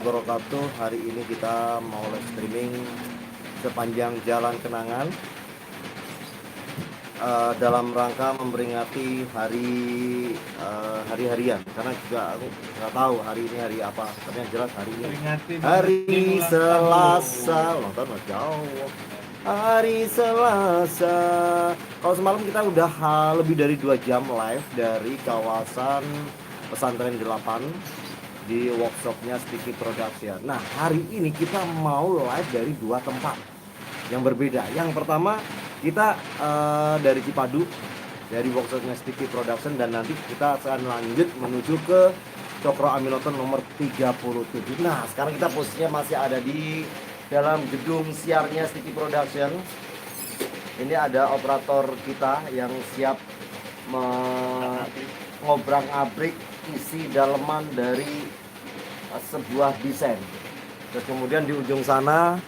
Wabarakatuh. Hari ini kita mau live streaming sepanjang jalan kenangan dalam rangka memperingati hari-harian, karena juga aku nggak tahu hari ini hari apa, tapi yang jelas hari ini hari Selasa. Ulang tahun Mas jauh. Hari Selasa. Kalau semalam kita udah lebih dari 2 jam live dari kawasan Pesantren 8 di workshopnya Sticky Production. Nah, hari ini kita mau live dari 2 tempat yang berbeda. Yang pertama kita dari Cipadu, dari workshopnya Sticky Production, dan nanti kita akan lanjut menuju ke Cokro Aminoton nomor 37. Nah, sekarang kita posisinya masih ada di dalam gedung siarnya Sticky Production. Ini ada operator kita yang siap ngobrak-abrik isi daleman dari sebuah desain. Terus kemudian di ujung sana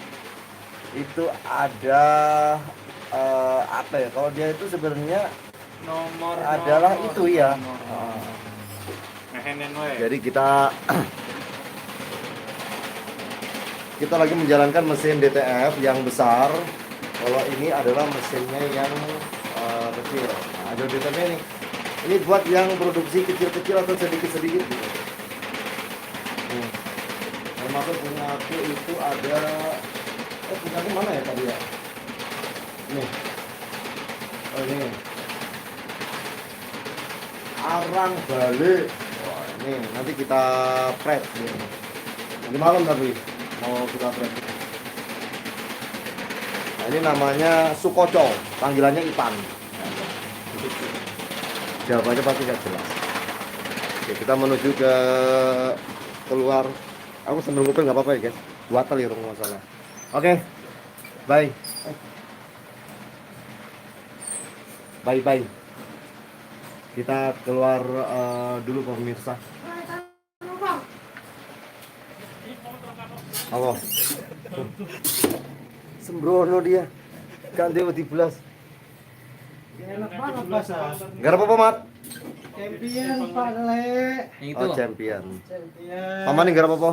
itu ada apa ya? Kalau dia itu sebenarnya nomor adalah itu ya. Jadi kita lagi menjalankan mesin DTF yang besar. Kalau ini adalah mesinnya yang kecil. Nah, ada DTF nih. Ini buat yang produksi kecil-kecil atau sedikit-sedikit gitu. Termasuk punya aku itu ada, punya aku mana ya tadi ya? Nih. Oh ini. Arang balik. Wah, ini nanti kita prep ini. Nanti malam tapi mau kita prep. Nah, ini namanya Sukoco, panggilannya Ipan. Jawabannya pasti nggak jelas. Oke, kita menuju ke keluar. Aku sambil ngupil nggak apa-apa ya guys. Buat ya masalah. Oke, bye. Bye. Kita keluar dulu pemirsa. Halo. Sembrono dia. Kan dia di belas. enak banget bahasa. Gak apa-apa, Mat. Champion Pak Le. Oh, champion. Champion. Paman ini gak apa-apa.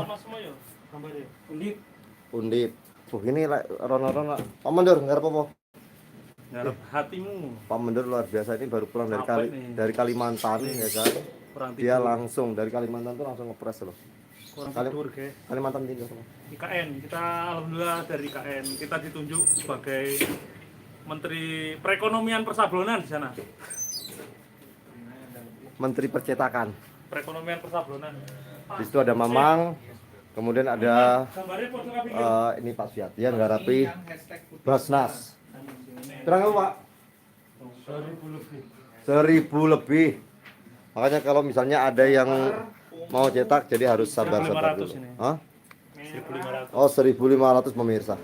Undip. Undip. Ini rono-rono. Pak Mendur gak apa-apa. Ngarep hatimu. Pak Mendur luar biasa, ini baru pulang dari Kalimantan ya kan. Dia langsung dari Kalimantan tuh langsung ngepres loh. Kalimantan tinggal. IKN. Kita alhamdulillah dari IKN. Kita ditunjuk sebagai Menteri Perekonomian Persablonan di sana. Menteri Percetakan. Perekonomian Persablonan. Di situ ada Mamang, kemudian ada ini Pak Fiat. Dia nggarapi Basnas. Terang apa, Pak? 1000 lebih. Makanya kalau misalnya ada yang mau cetak, jadi harus sabar-sabar dulu. Hah? 1.500. Oh, 1.500 pemirsa.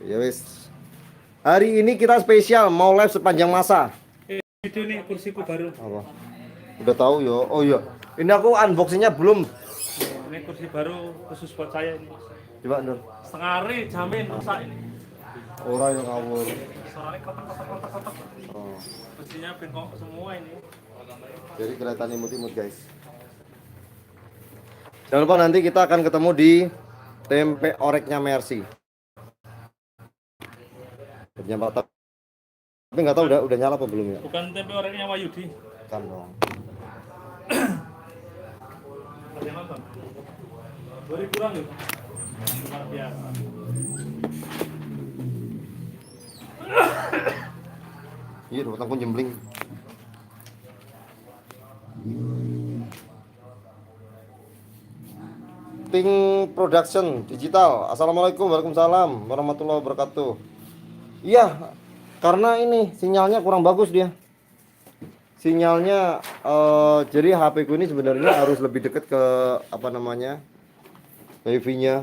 Ya wis. Hari ini kita spesial mau live sepanjang masa. Itu nih kursiku baru. Apa? Udah tahu yo. Oh iya. Ini aku unboxingnya belum. Ini kursi baru khusus buat saya ini. Coba Nur. Setengah hari jamin rusak ini. Orang yang ngawur. Soalnya kotak. Oh. Kursinya bengkok semua ini. Jadi kelihatan imut-imut guys. Jangan lupa nanti kita akan ketemu di tempe oreknya Mercy. Ternyata tapi nggak tahu udah nyala apa belum ya? Bukan tempe oreknya Wayudi. Kan dong. Ada yang nonton? 2.000 kurang loh. Luar biasa. Iya, otakku jembling. Pink Production Digital. Assalamualaikum warahmatullahi wabarakatuh. Iya, karena ini sinyalnya kurang bagus dia. Sinyalnya jadi HP ku ini sebenarnya harus lebih dekat ke apa namanya wifi-nya.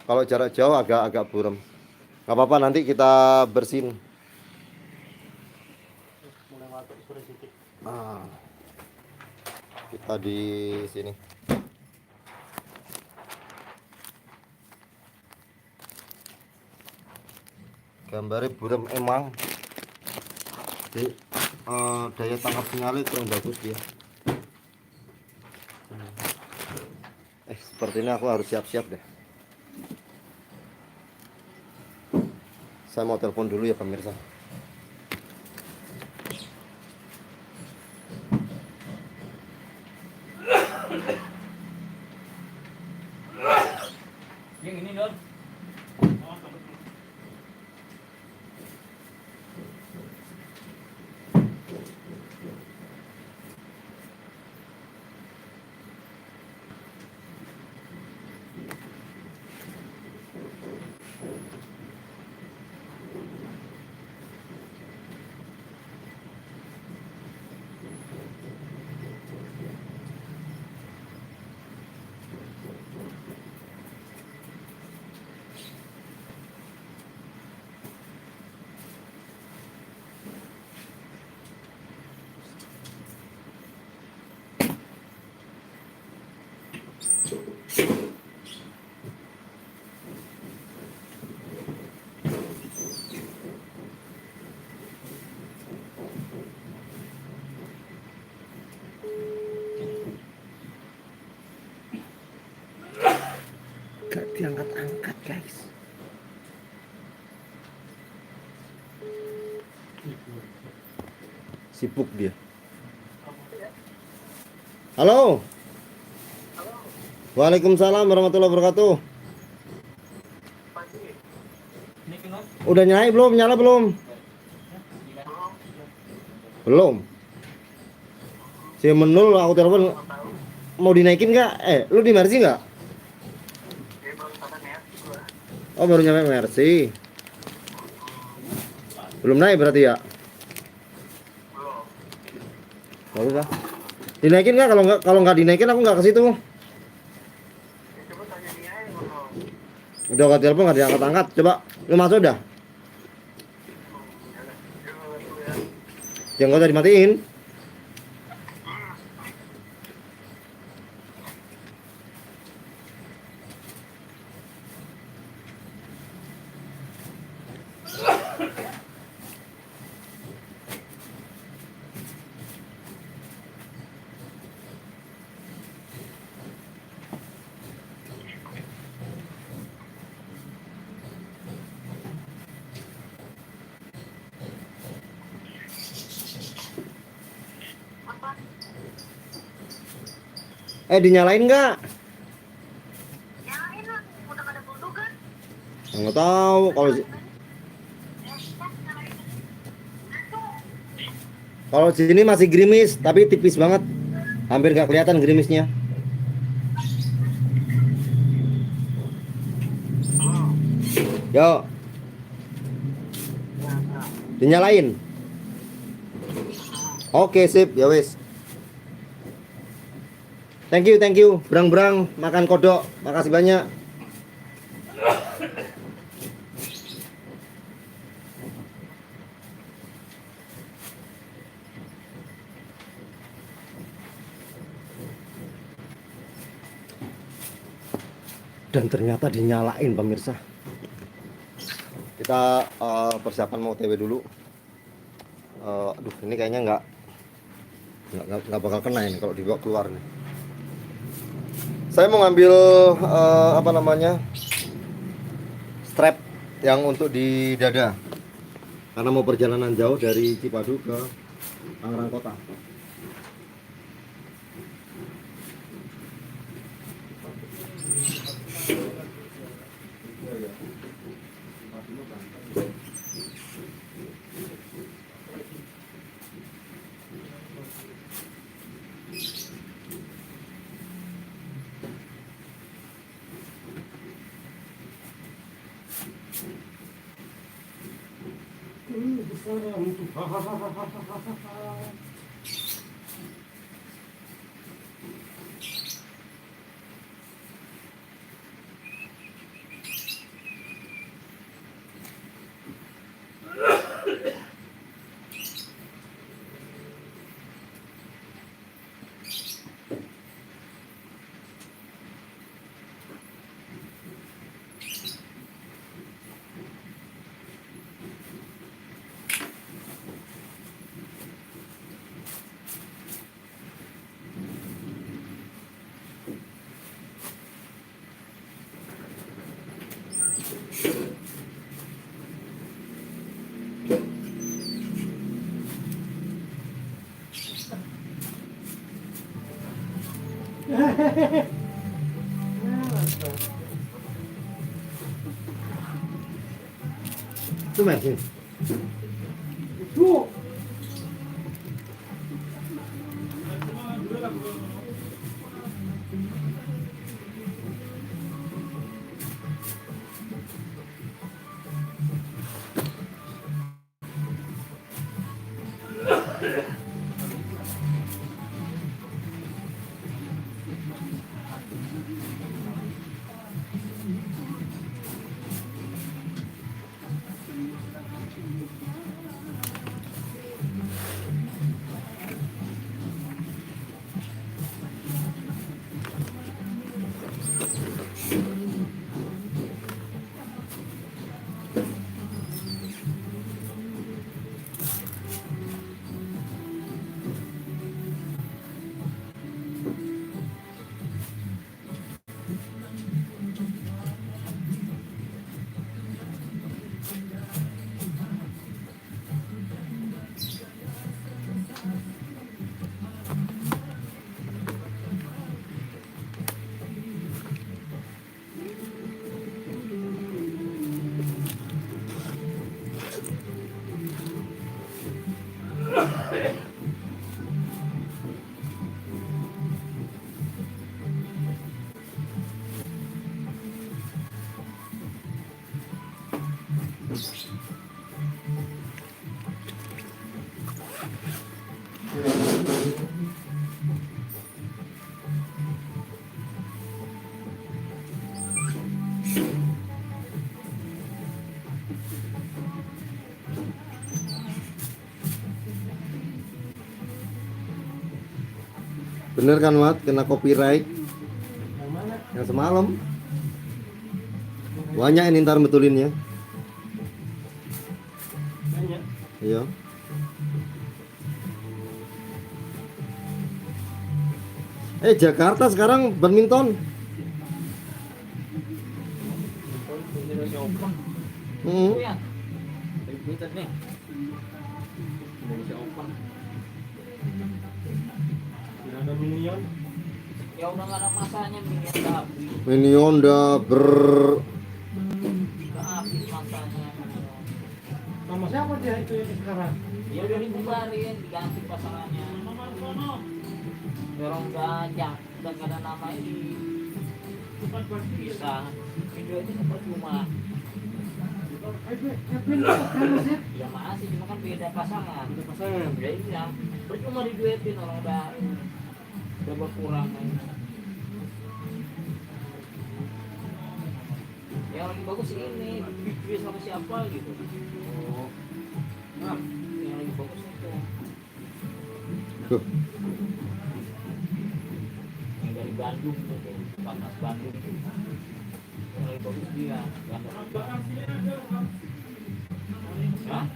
Kalau jarak jauh agak buram. Gak apa-apa, nanti kita bersihin. Kita di sini. Gambarnya buram emang. Jadi daya tangkap sinyalnya kurang bagus dia. Sepertinya aku harus siap-siap deh. Saya mau telepon dulu ya pemirsa. Yang ini Don. Gak diangkat-angkat guys. Sibuk dia. Halo. Waalaikumsalam warahmatullahi wabarakatuh. Udah nyala belum? Nyala belum? Belum. Si Menul aku telepon mau dinaikin nggak? Lu di Mercy nggak? Oh baru nyampe Mercy. Belum naik berarti ya? Bagus lah. Dinaikin nggak? Kalau nggak dinaikin aku nggak ke situ. Udah gak telepon nggak diangkat-angkat. Coba lu masuk dah. Yang gak usah dimatiin. Dinyalain nggak? Nyalain lah, udah pada bodoh kan? Nggak tahu kalau sini masih gerimis tapi tipis banget, hampir nggak kelihatan gerimisnya. Yo, dinyalain. Oke sip, ya wis. Thank you, berang-berang makan kodok, makasih banyak. Dan ternyata dinyalain pemirsa. Kita persiapan mau TW dulu. Aduh ini kayaknya nggak bakal kena ini kalau dibawa keluar nih. Saya mau ngambil strap yang untuk di dada karena mau perjalanan jauh dari Cipadu ke Tangerang Kota. Itu mesin. Itu. Bener kan Mat, kena copyright Yang mana? yang semalam. Banyak ini ntar betulinnya. Banyak. Iya. Jakarta sekarang badminton. Indonesia Open. Hmm. Ya. Badminton nih. Indonesia Open. Tidak ada minion. Ya udah nggak ada masanya minion udah habis. Minion udah Udah habis masanya. Nama siapa dia itu yang sekarang? Ya udah dibubarin, diganti pasangannya. Dorong gajah, udah nggak ada nama ini. Bisa. Video itu percuma. Ya masih, cuma kan beda pasangan. Ada pasangan. Ya iya, percuma diduetin orang udah berkurang. Yang lagi bagus ini, dia sama siapa gitu. Oh. Nah, yang lagi bagus itu. Tuh. Yang dari Bandung tuh, Panas Bandung tuh. Yang lagi bagus dia. Hah?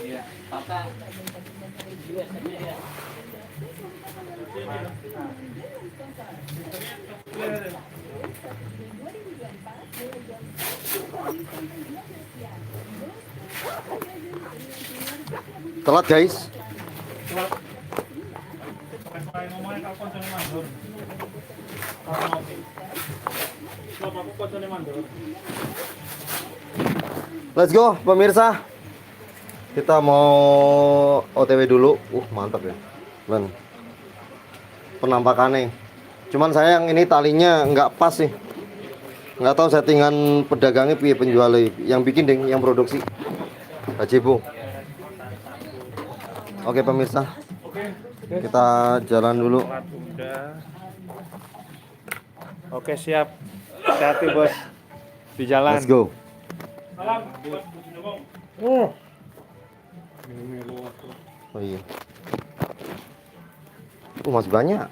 Iya. Kakak. Iya, ya. Telat guys. Let's go pemirsa. Kita mau OTW dulu. Mantap ya. Ben. Penampakannya. Cuman sayang ini talinya nggak pas sih. Nggak tahu settingan pedagangnya piye penjualnya. Yang bikin ding, yang produksi. Gazebo. Oke pemirsa. Kita jalan dulu. Oke, siap. Hati-hati bos. Di jalan. Let's go. Salam buat Bu Jomong. Oh iya. Masih banyak.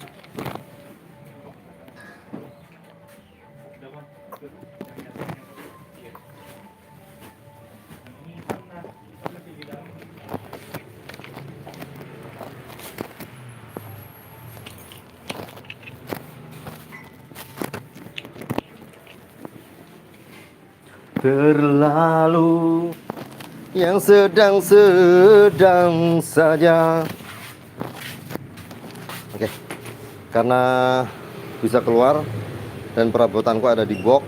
Terlalu yang sedang-sedang saja. Oke, karena bisa keluar dan perabotanku ada di box,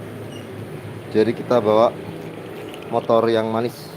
jadi kita bawa motor yang manis.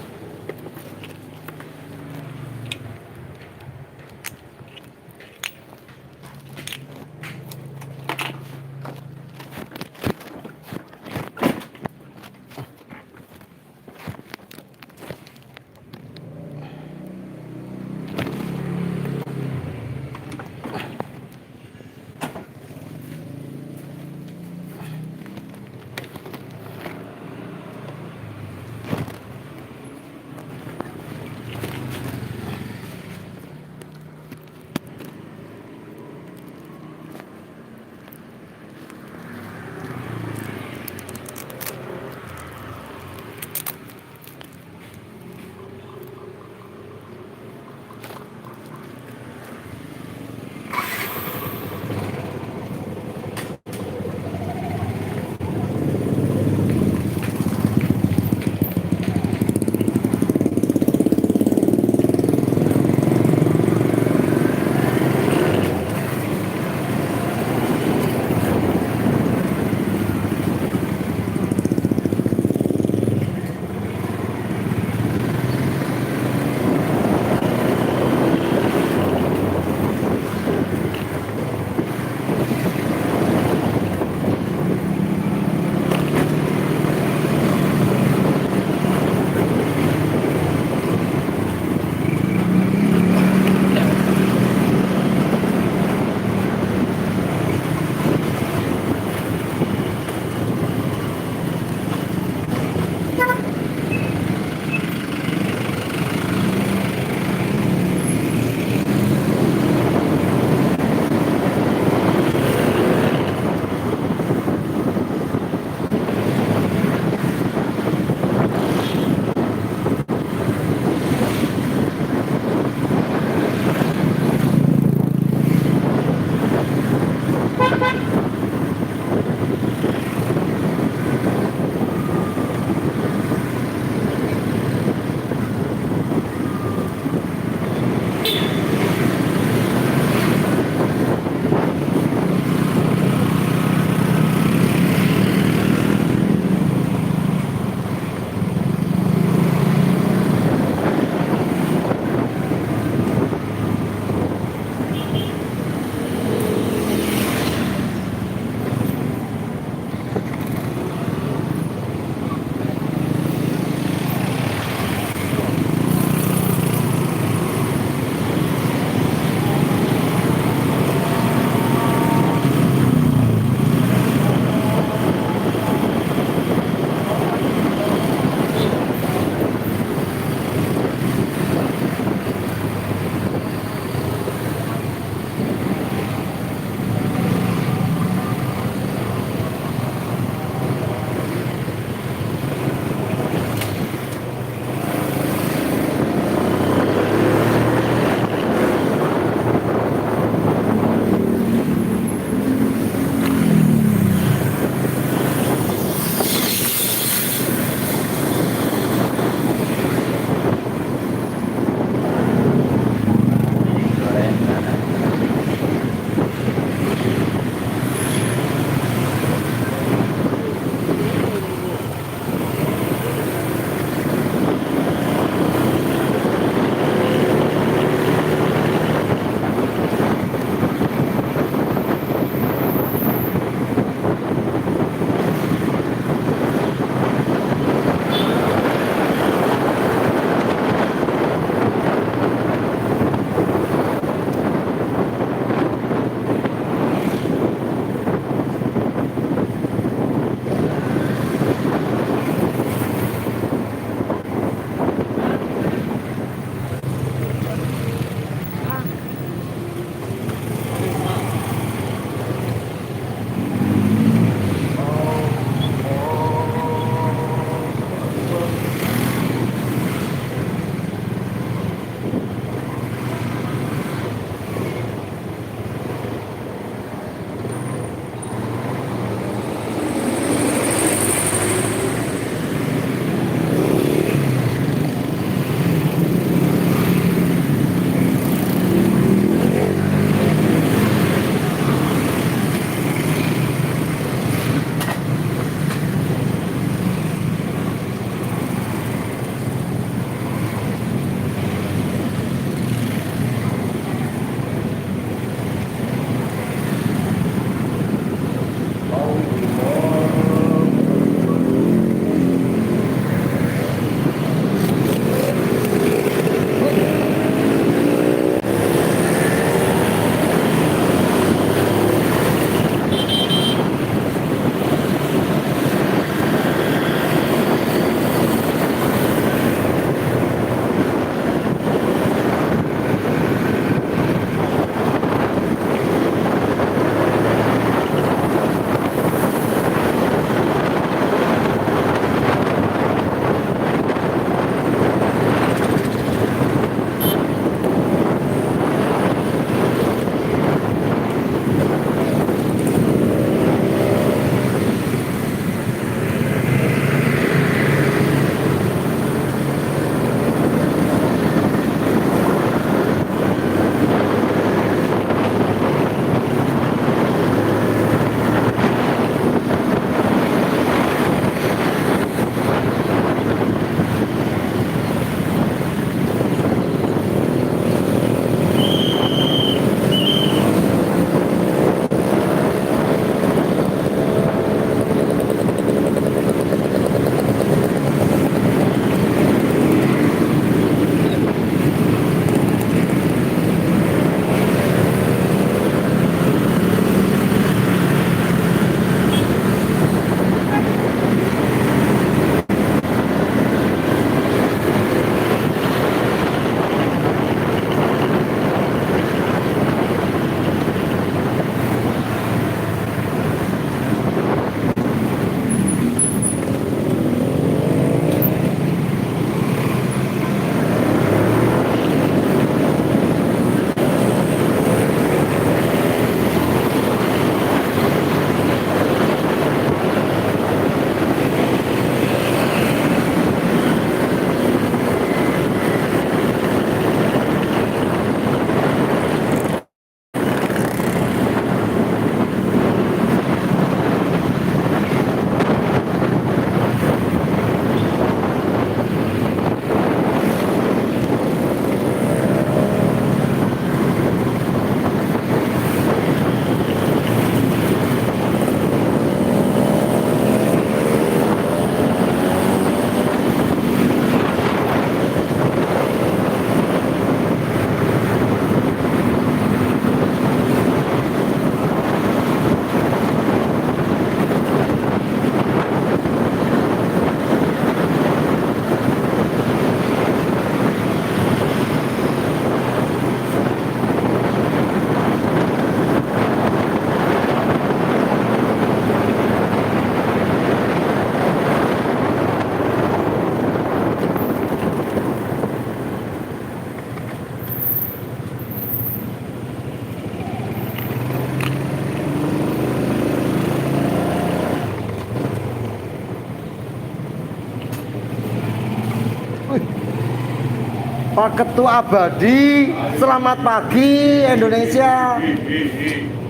Pak Ketua Abadi, selamat pagi Indonesia.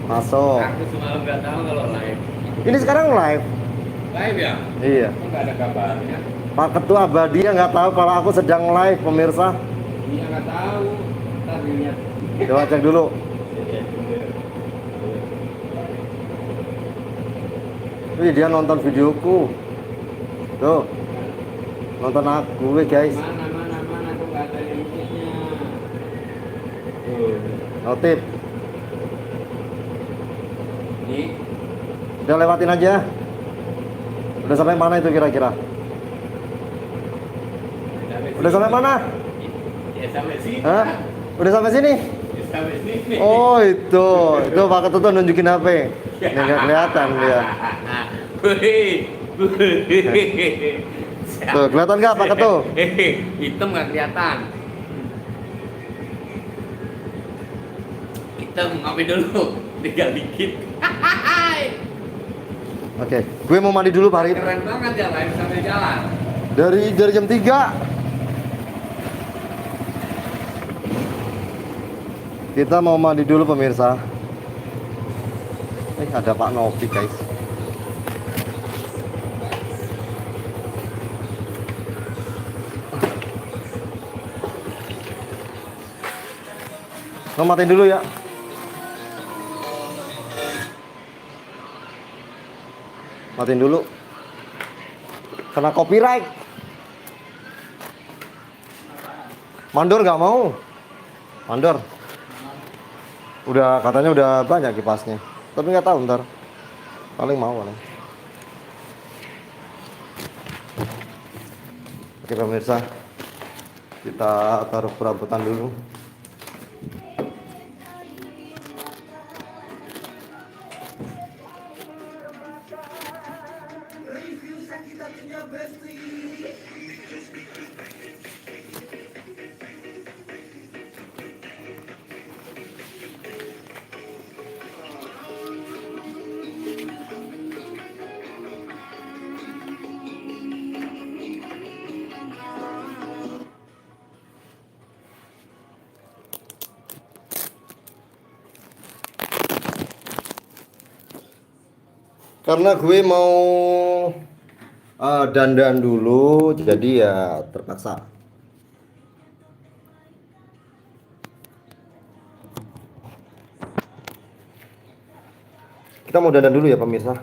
Masuk. Aku semalam nggak tahu kalau live. Ini sekarang live. Live ya? Iya. Kok nggak ada kabarnya? Pak Ketua Abadi yang nggak tahu kalau aku sedang live, pemirsa. Iya nggak tahu. Ntar dilihat. Coba cek dulu. Wih, dia nonton videoku. Tuh. Nonton aku, guys. Mana kok nggak ada linknya? Notif. Ini Udah lewatin aja. Udah sampai mana itu kira-kira? Udah sampai mana? Ya sampai sini. Hah? Udah sampai sini? Ya sampai sini. Oh itu Pak Ketua nunjukin HP. Ini nggak kelihatan dia. Tuh kelihatan nggak Pak Ketua? Hitam nggak kelihatan. Hitam ngopi dulu. Tinggal dikit. Oke, gue mau mandi dulu Pak Harit. Keren banget ya live sampai jalan. Dari jam 3. Kita mau mandi dulu pemirsa. Ada Pak Novi guys. Mau matiin dulu ya. Matiin dulu. Kena copyright. Mandor nggak mau. Mandor. Katanya udah banyak kipasnya. Tapi nggak tahu ntar. Paling mau paling. Oke pemirsa. Kita taruh perabotan dulu. Karena gue mau dandan dulu, jadi ya terpaksa. Kita mau dandan dulu ya pemirsa.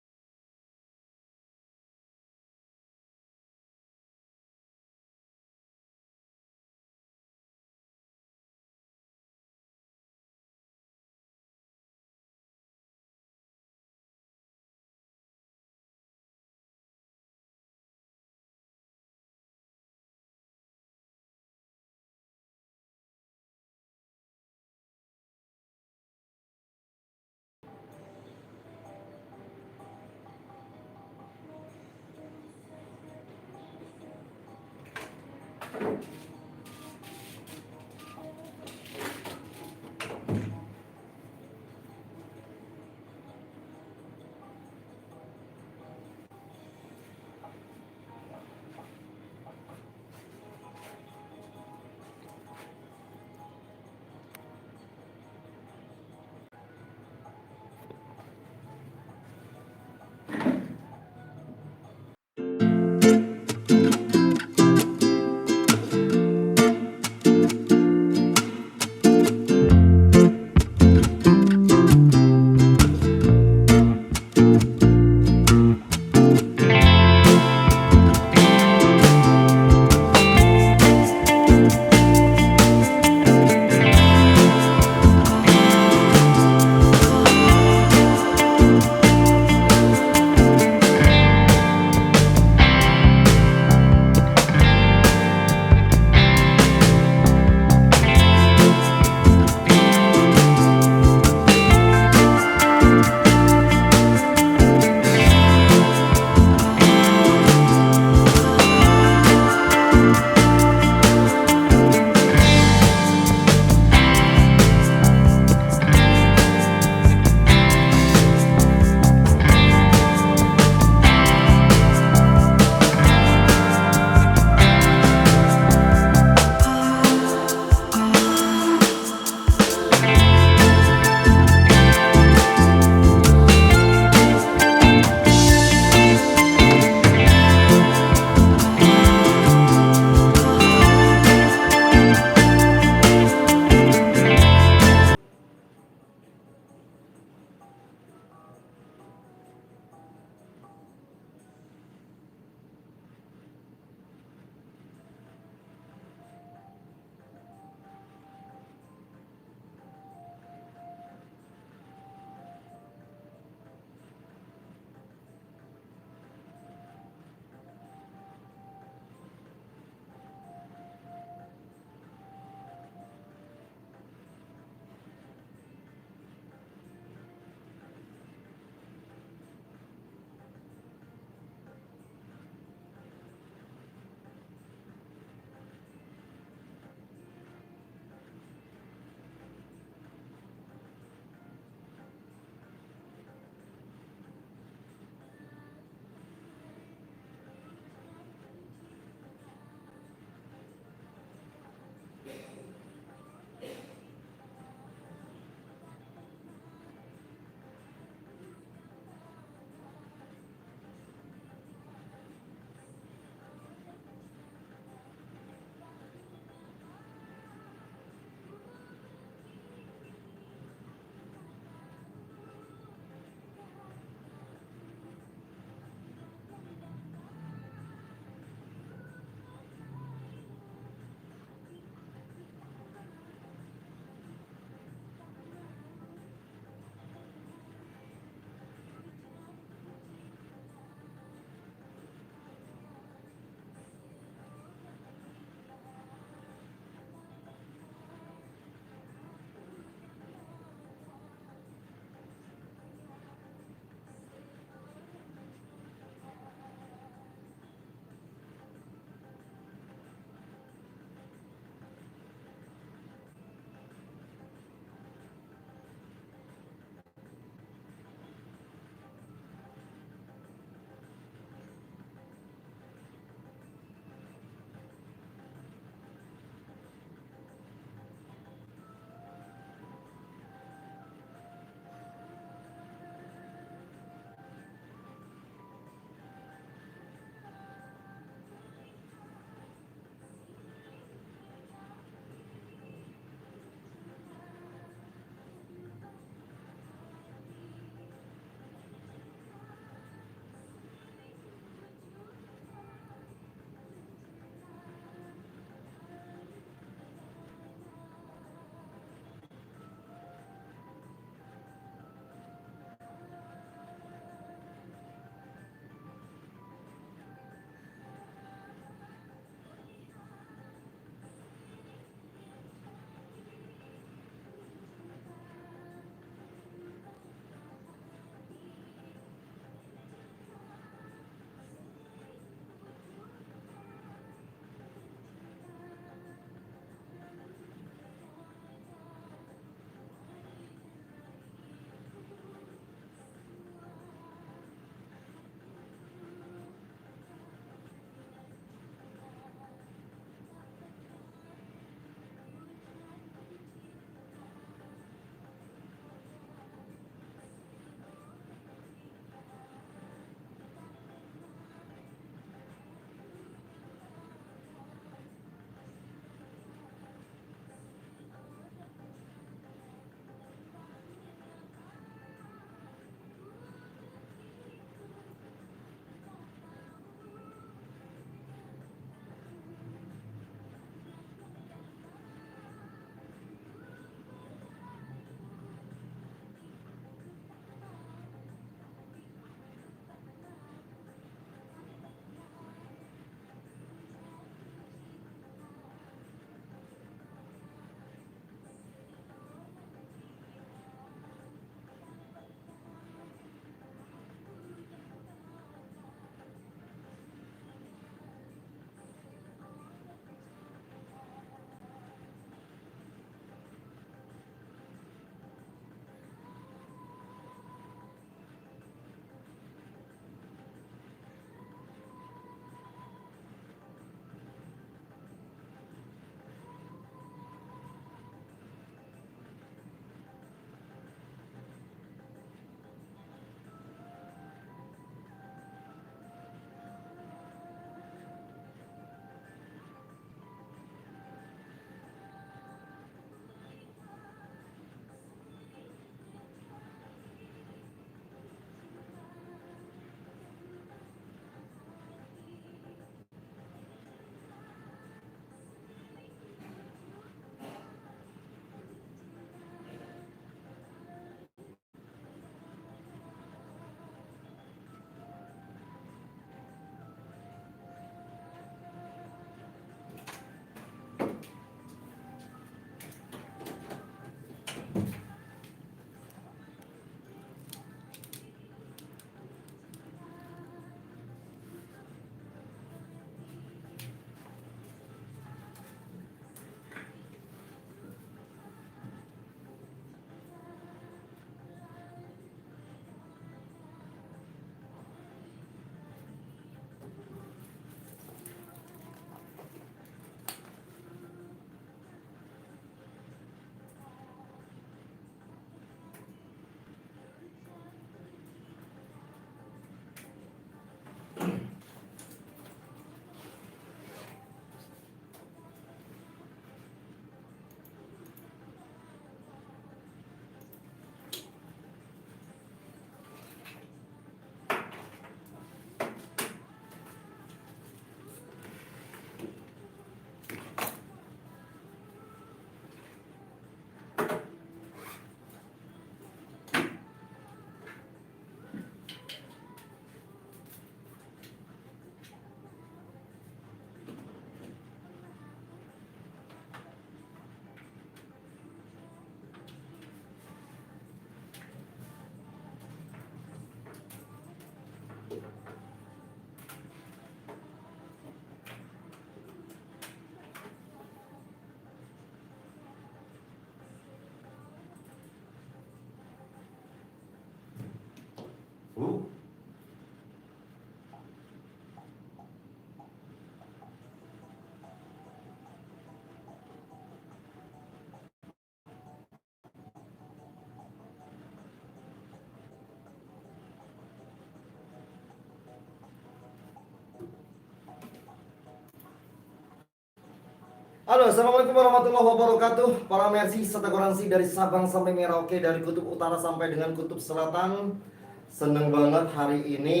Halo, assalamualaikum warahmatullahi wabarakatuh. Para Mercy serta koransi dari Sabang sampai Merauke, dari kutub utara sampai dengan kutub selatan. Seneng banget hari ini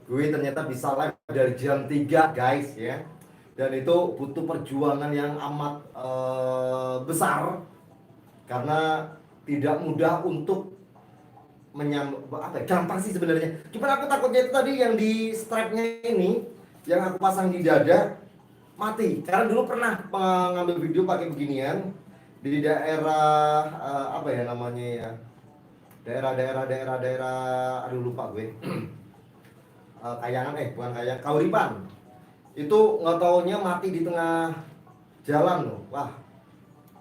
gue ternyata bisa live dari jam 3 guys ya. Dan itu butuh perjuangan yang amat besar, karena tidak mudah untuk gampang sih sebenarnya. Cuma aku takutnya itu tadi yang di strapnya ini, yang aku pasang di dada mati. Karena dulu pernah mengambil video pakai beginian di daerah apa ya namanya ya, daerah aduh lupa gue. Kayangan bukan Kayangan, Kauripan. Itu nggak taunya mati di tengah jalan loh. Wah,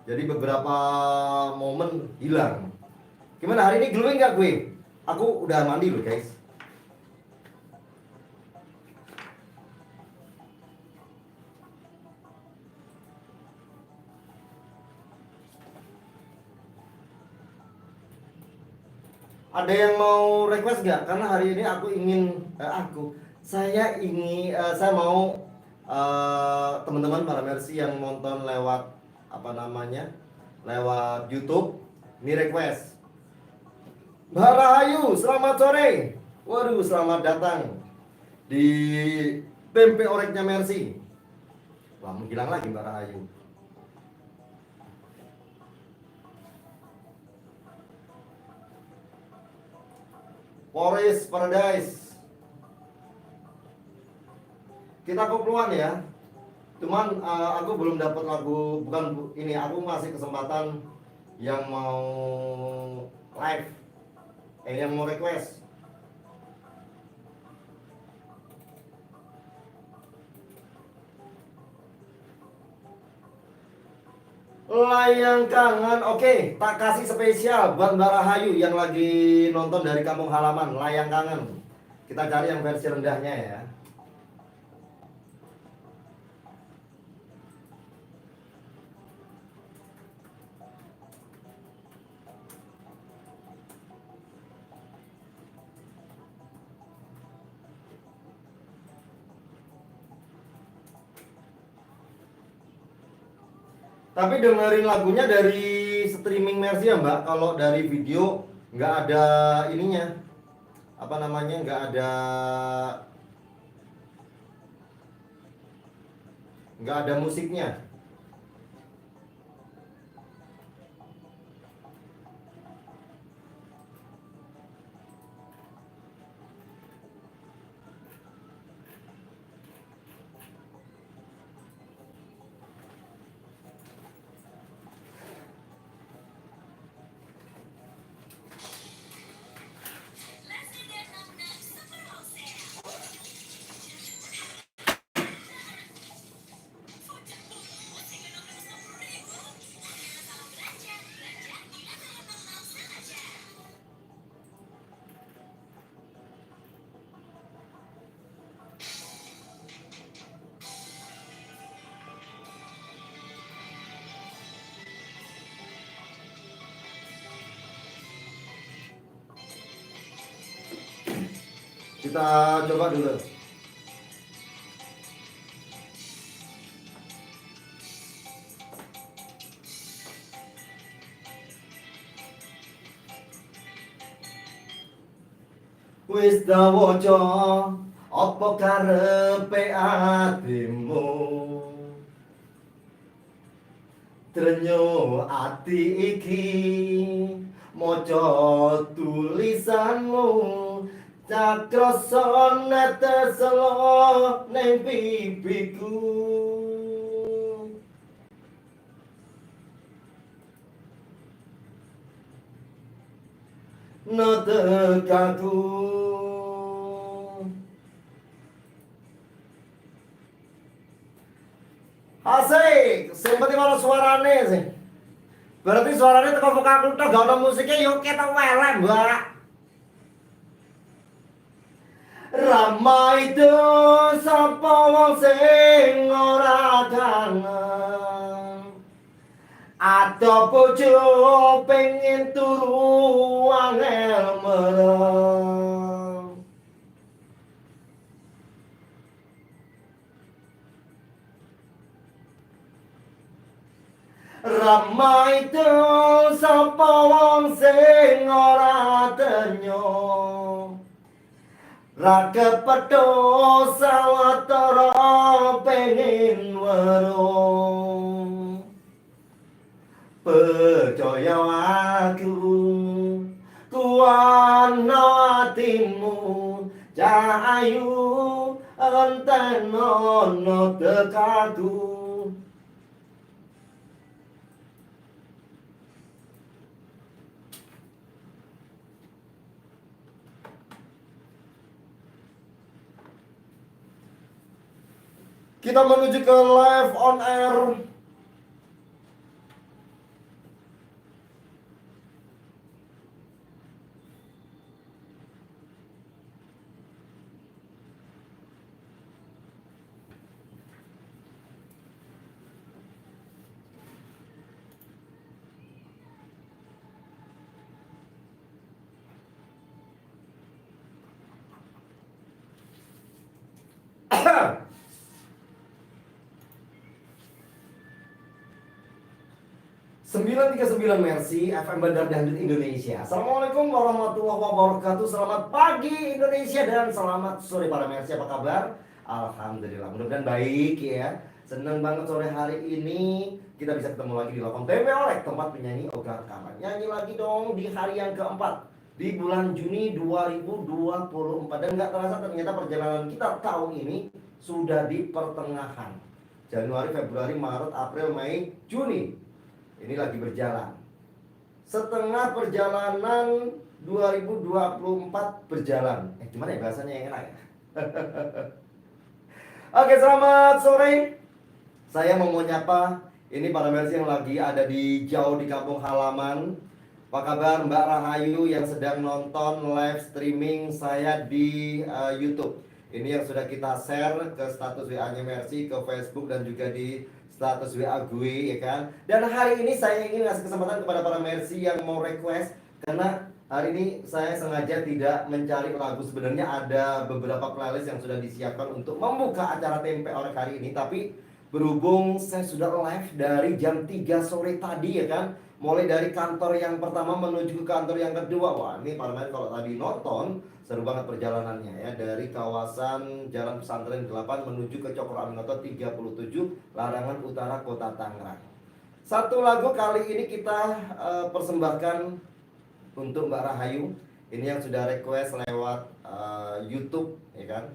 jadi beberapa momen hilang. Gimana hari ini, glowing nggak gue? Aku udah mandi loh guys. Ada yang mau request nggak? Karena hari ini aku ingin saya mau teman-teman para Mercy yang nonton lewat apa namanya, lewat YouTube, ini request. Mbak Rahayu, selamat sore. Waduh, selamat datang di tempe oreknya Mercy. Wah, menghilang lagi Mbak Rahayu. Forest Paradise. Kita kopluan ya. Cuman aku belum dapat lagu, bukan ini, aku masih kesempatan yang mau live, yang mau request. Layang kangen, oke, tak kasih spesial buat Mbak Rahayu yang lagi nonton dari kampung halaman. Layang kangen, kita cari yang versi rendahnya ya. Tapi dengerin lagunya dari streaming Mercy ya Mbak. Kalau dari video nggak ada ininya, apa namanya, nggak ada musiknya. Kita coba dulu. Wis dawaca apa karepe atimu, trenyo ati iki maca tulisanmu, cakroso neteselo ning pipiku. Notekaku asik, seperti kalau suarane sih. Berarti suarane teko vokal tok, gak ono musiknya yo ketok welek, Mbak. Rama itu sapa wong sing ora kangen, ada bojo pengen turu angel merem. Ramai itu sapa wong sing ora tenyo ra kepetho sawetara pengin weruh percaya aku kuwana atimu cahayu entenono tekaku. Kita menuju ke live on air. Sembilan 939 Mercy FM Bandar Dangdut Indonesia. Assalamualaikum warahmatullahi wabarakatuh. Selamat pagi Indonesia dan selamat sore para Mercy. Apa kabar? Alhamdulillah, mudah-mudahan baik ya. Senang banget sore hari ini kita bisa ketemu lagi di Lapang Tempe Orek, tempat penyanyi Ogar Kaman. Nyanyi lagi dong di hari yang keempat di bulan Juni 2024. Dan nggak terasa ternyata perjalanan kita tahun ini sudah di pertengahan. Januari, Februari, Maret, April, Mei, Juni. Ini lagi berjalan. Setengah perjalanan 2024 berjalan. Gimana ya bahasanya yang enak ya? Oke, selamat sore. Saya mau nyapa ini para Mercy yang lagi ada di jauh di kampung halaman. Apa kabar Mbak Rahayu yang sedang nonton live streaming saya di YouTube. Ini yang sudah kita share ke status WA-nya Mercy, ke Facebook dan juga di status WA gue, ya kan. Dan hari ini saya ingin ngasih kesempatan kepada para Mercy yang mau request, karena hari ini saya sengaja tidak mencari lagu. Sebenarnya ada beberapa playlist yang sudah disiapkan untuk membuka acara Tempe Orek hari ini, tapi berhubung saya sudah live dari jam 3 sore tadi, ya kan, mulai dari kantor yang pertama menuju ke kantor yang kedua. Wah, ini para Mercy kalau tadi nonton seru banget perjalanannya ya, dari kawasan Jalan Pesantren 8 menuju ke Cokro Aminoto 37 Larangan Utara Kota Tangerang. Satu lagu kali ini kita persembahkan untuk Mbak Rahayu. Ini yang sudah request lewat YouTube, ya kan.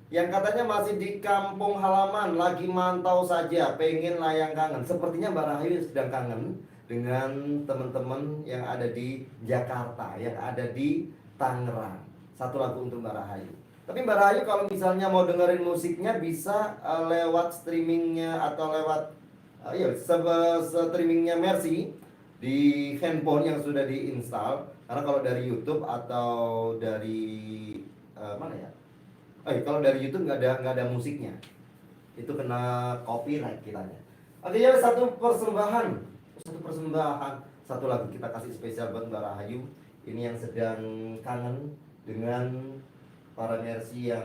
Yang katanya masih di kampung halaman, lagi mantau saja, pengen layang kangen. Sepertinya Mbak Rahayu sedang kangen dengan teman-teman yang ada di Jakarta, yang ada di Tangerang. Satu lagu untuk Mbak Rahayu. Tapi Mbak Rahayu kalau misalnya mau dengerin musiknya bisa lewat streamingnya atau lewat streamingnya Mercy di handphone yang sudah diinstal. Karena kalau dari YouTube atau dari mana ya? Kalau dari YouTube nggak ada musiknya. Itu kena copyright kiranya. Artinya satu persembahan, satu lagu kita kasih spesial buat Mbak Rahayu. Ini yang sedang kangen dengan para Mercy yang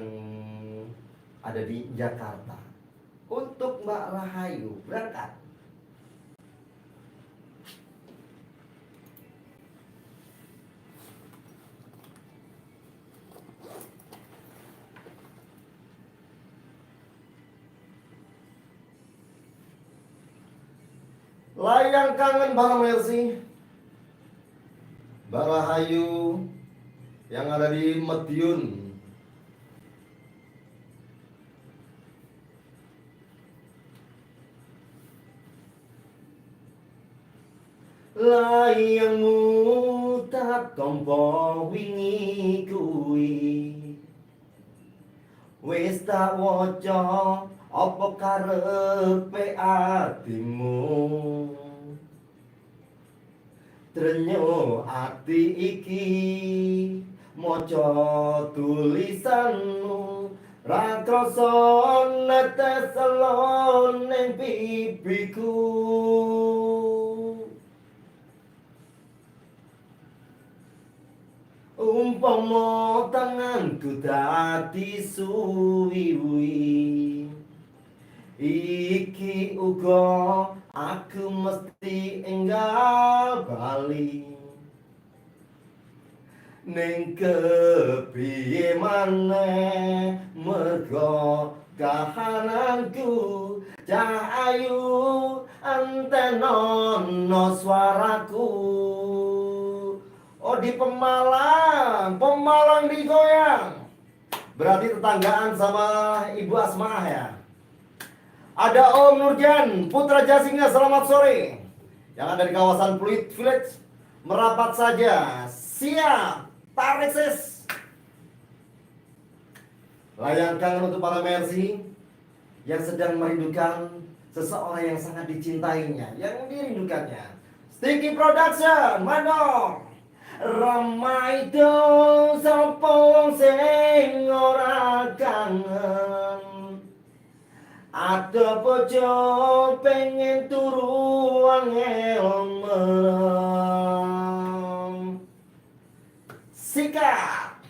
ada di Jakarta. Untuk Mbak Rahayu, berangkat. Layang kangen para Mercy. Mbak Rahayu yang ada di Madiun. Layangmu tak tompo wingi kuwi, wis tak waca apa karepe atimu. Trenyo ati iki maca tulisanmu, ra krasa netes elon ning pipiku. Umpama tanganku dadi suwi-wi, iki uga aku mesti enggal bali ning kepiye maneh mergo kahananku cah ayu antenono suaraku. Oh, di Pemalang, Pemalang digoyang. Berarti tetanggaan sama Ibu Asmaah ya. Ada Om Nurjan, Putra Jasinga, selamat sore. Yang ada di kawasan Pluit Village, merapat saja. Siap, tarik sis. Layangkan untuk para Mercy yang sedang merindukan seseorang yang sangat dicintainya, yang dirindukannya. Sticky Production, Mandor. Ramai dong sapa wong sing ora kangen. Ada bojo pengen turu angel merem. Sikap.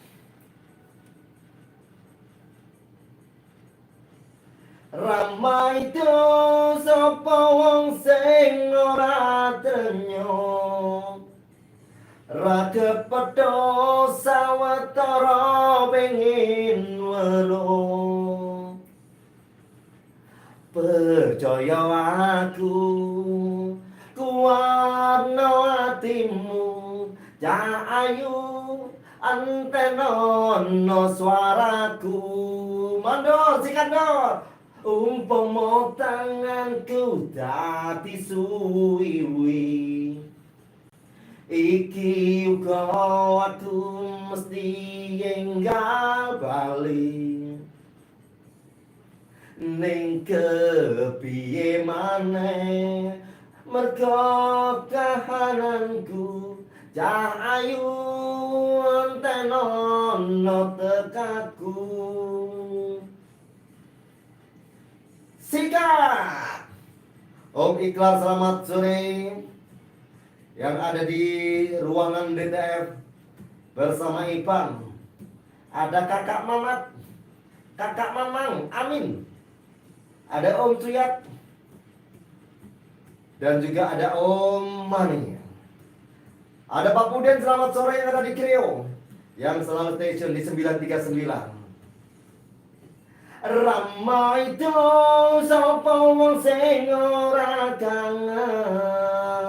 Ramai dong sapa wong sing ora trenyong. Raga pedho sawetara pengin weruh. Percaya aku kuwarna atimu cah ayu antenono suaraku. Mandor sikandor umpama tanganku dadi suwiwi iki uga aku mesti enggal bali ning kepiye maneh mergo kahananku cah ayu antenono tekaku. Sikap. Om Ikhlas selamat sore. Yang ada di ruangan DTF bersama Ipan. Ada kakak Mamat, kakak Mamang, Amin. Ada Om Tuyat. Dan juga ada Om Mani. Ada Pak Puden selamat sore yang ada di Krio, yang selalu station di 939. Ramai dong sapa wong sing ora kangen.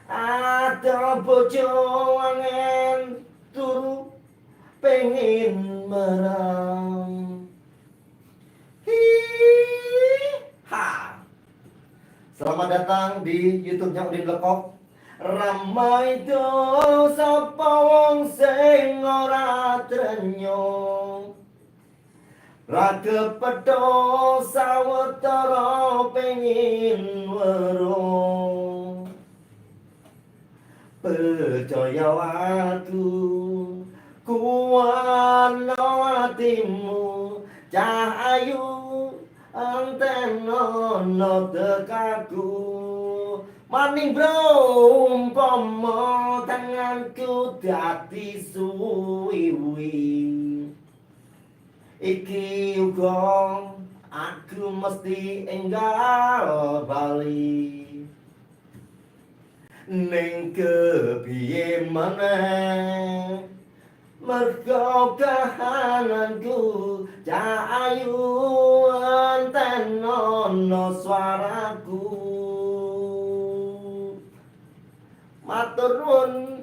Ada bojo angin turu pengen merang. Ha. Selamat datang di YouTube-nya Udin Lekok. Ramai dong sapa wong sing ora trenyong. Raga pedho sawetara pengin weruh. Percaya aku kuwarna atimu cah ayu antenono tekaku. Maning bro umpama tanganku dadi suwiwi iki uga aku mesti enggal bali ning kepiye maneh mergo kahananku cah ayu antenono suaraku. Matur nuwun.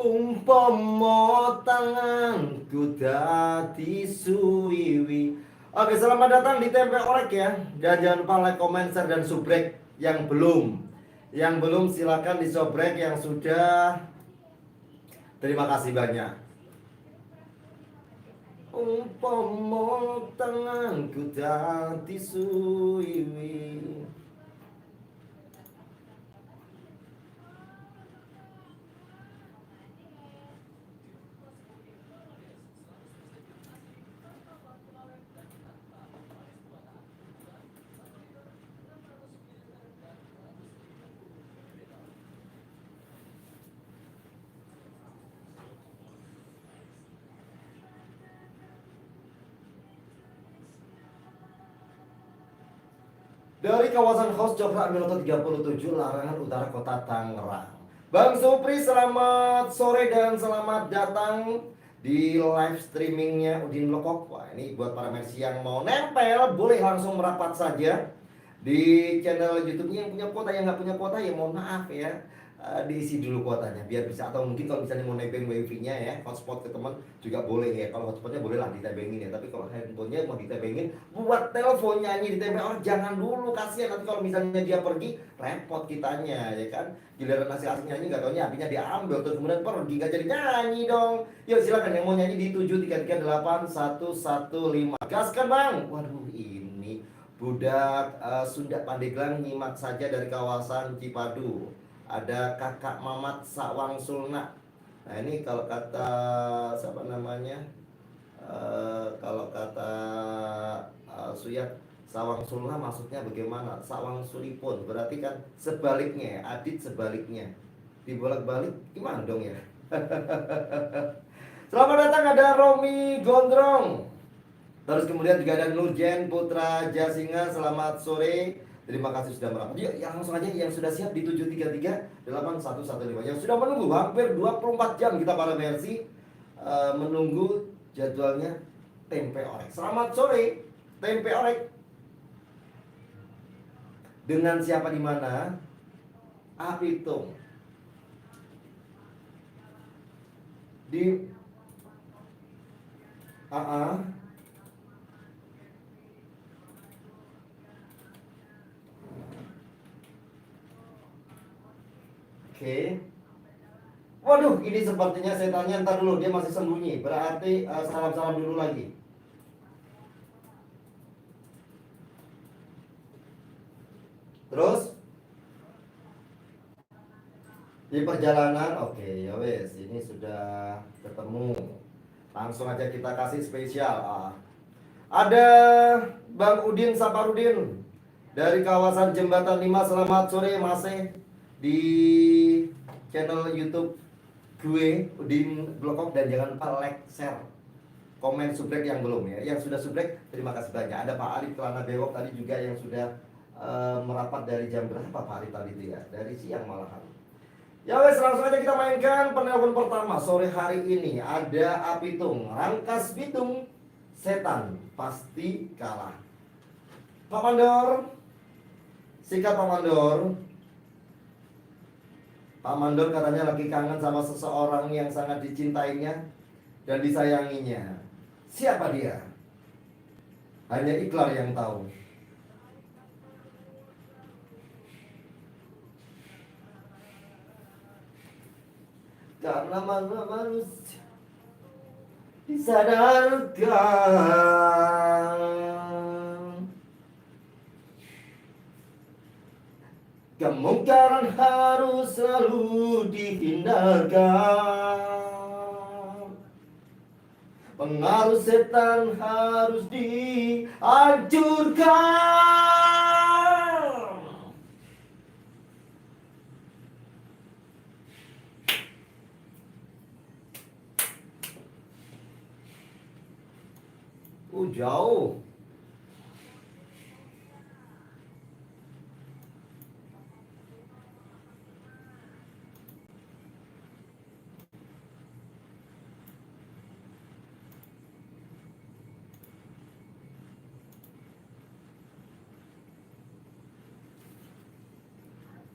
Umpama tanganku dadi suwiwi. Oke, selamat datang di Tempe Orek ya. Dan jangan lupa like, comment, share, dan subrek yang belum. Yang belum silakan disubrek, yang sudah terima kasih banyak. Umpama tanganku dadi suwiwi. Dari kawasan House Cokra Aminoto 37 Larangan Utara Kota Tangerang. Bang Supri, selamat sore dan selamat datang di live streamingnya Udin Lokok. Wah, ini buat para mersi yang mau nempel boleh langsung merapat saja di channel YouTube-nya. Yang punya kuota, yang nggak punya kuota ya mohon maaf ya. Diisi dulu kuotanya biar bisa, atau mungkin kalau misalnya mau nebeng wifi-nya ya, hotspot ke teman juga boleh ya. Kalau hotspotnya boleh lah ditebengin ya, tapi kalau handphonenya mau ditebengin buat telepon nyanyi ditebeng orang jangan dulu, kasihan nanti kalau misalnya dia pergi repot kitanya ya kan. Giliran asik-asik nyanyi nggak taunya apinya diambil terus kemudian pergi nggak jadi nyanyi dong. Yuk silakan yang mau nyanyi di 7338115 gaskan bang. Waduh, ini budak Sunda Pandeglang nyimak saja dari kawasan Cipadu. Ada Kakak Mamat Sawang Sulna. Nah ini kalau kata siapa namanya, kalau kata Suyat, Sawang Sulna maksudnya bagaimana? Sawang Sulipun berarti kan sebaliknya ya, Adit sebaliknya. Dibolak-balik gimana dong ya? Selamat datang, ada Romi Gondrong. Terus kemudian juga ada Nurjen Putra Jasinga, selamat sore. Terima kasih sudah merapat. Yuk, yang langsung aja yang sudah siap di 7338115 yang sudah menunggu hampir 24 jam kita para mersi menunggu jadwalnya Tempe Orek. Selamat sore Tempe Orek. Dengan siapa di mana? Apitung. Di Oke. Waduh, ini sepertinya setannya, ntar dulu dia masih sembunyi. Berarti salam-salam dulu lagi. Terus di perjalanan, oke, ya wes, ini sudah ketemu. Langsung aja kita kasih spesial. Ada Bang Udin Saparudin dari kawasan Jembatan 5. Selamat sore masih di channel YouTube gue Udin Blokok, dan jangan lupa like, share, komen, subrek yang belum ya. Yang sudah subrek terima kasih banyak. Ada Pak Arif Kelana Bewok tadi juga yang sudah merapat dari jam berapa Pak Arif tadi itu ya? Dari siang malahan. Ya wes, langsung aja kita mainkan penelpon pertama sore hari ini. Ada Apitung, Rangkas Bitung, setan pasti kalah. Pak Mandor, sikat Pak Mandor. Pak Mandor katanya lagi kangen sama seseorang yang sangat dicintainya dan disayanginya. Siapa dia? Hanya Iklar yang tahu. Karena manusia disadarkan, kemungkaran harus selalu dihindarkan. Pengaruh setan harus dihancurkan. Jauh.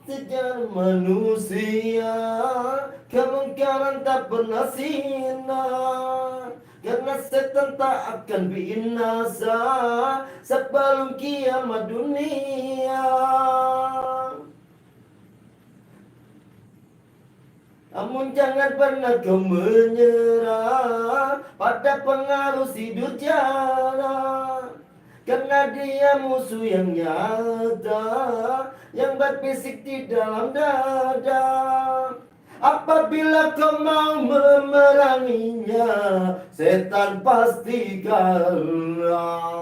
Sejak manusia kemungkaran tak pernah sinar, karena setan tak akan binasa sebelum kiamat dunia. Namun jangan pernah kau menyerah pada pengaruh si durjana, karena dia musuh yang nyata, yang berbisik di dalam dada. Apabila kau mau memeranginya, setan pasti kalah.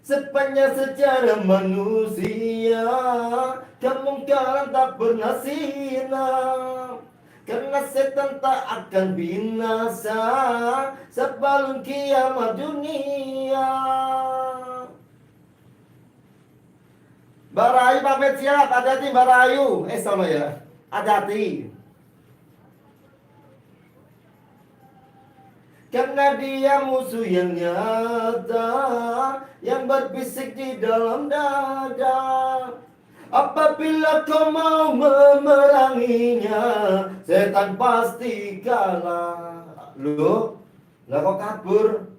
Sepanjang sejarah manusia, kemungkaran tak pernah sinar, karena setan tak akan binasa sebelum kiamat dunia. Mbak Rayu pamit siap, hati-hati Mbak Rayu. Sama ya, hati-hati. Karena dia musuh yang nyata, yang berbisik di dalam dada. Apabila kau mau memeranginya, setan pasti kalah. Loh, lah kok kabur?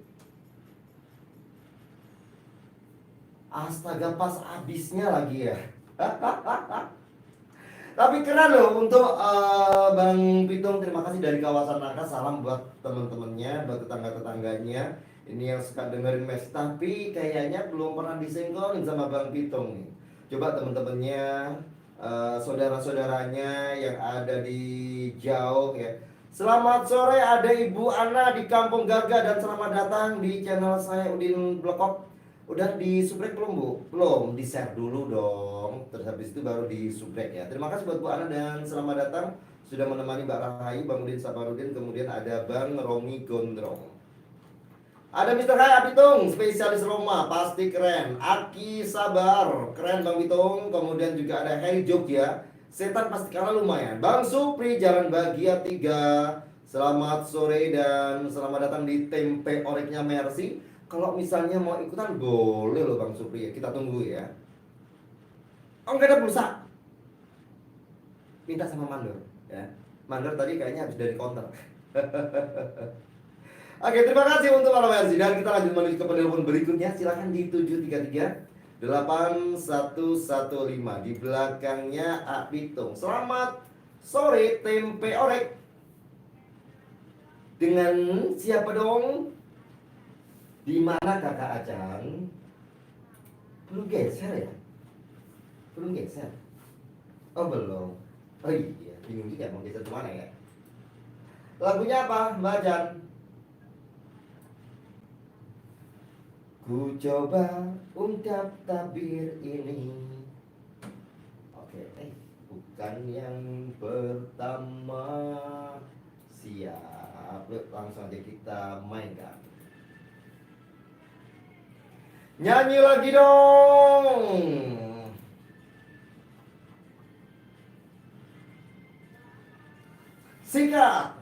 Astaga, pas abisnya lagi ya. Tapi keren loh untuk Bang Pitung, terima kasih dari kawasan Nangka. Salam buat temen-temennya, buat tetangga-tetangganya. Ini yang suka dengerin mes, tapi kayaknya belum pernah disenggolin sama Bang Pitung nih. Coba temen-temennya, saudara-saudaranya yang ada di jauh ya. Selamat sore, ada Ibu Ana di Kampung Garga, dan selamat datang di channel saya Udin Blekok. Udah di subrek belum Bu? Belum, di share dulu dong. Terus habis itu baru di subrek ya. Terima kasih buat Bu Ana dan selamat datang. Sudah menemani Mbak Rahayu, Bang Udin Saparudin, kemudian ada Bang Romi Gondrong. Ada Mr. Hai Apitung, spesialis Roma, pasti keren. Aki Sabar, keren Bang Pitung. Kemudian juga ada Heri Jogja, setan pasti kalah lumayan. Bang Supri, Jalan Bahagia 3. Selamat sore dan selamat datang di Tempe Oreknya Mercy. Kalau misalnya mau ikutan boleh loh Bang Supri ya, kita tunggu ya. Oh nggak ada pulsa, minta sama Mandor ya. Mandor tadi kayaknya habis dari counter. Oke, terima kasih untuk para Mercy. Dan kita lanjut menuju ke penelpon berikutnya. Silahkan di 733 8115. Di belakangnya A Pitung. Selamat sore Tempe Orek. Dengan siapa dong? Di mana Kakak Acang? Belum geser ya? Belum geser? Oh belum. Oh iya, bingung juga mau geser kemana ya? Lagunya apa Mbak Acang? Ku coba ungkap tabir ini. Oke, bukan yang pertama. Siap, langsung aja kita mainkan. Nyanyi lagi dong. Sikat.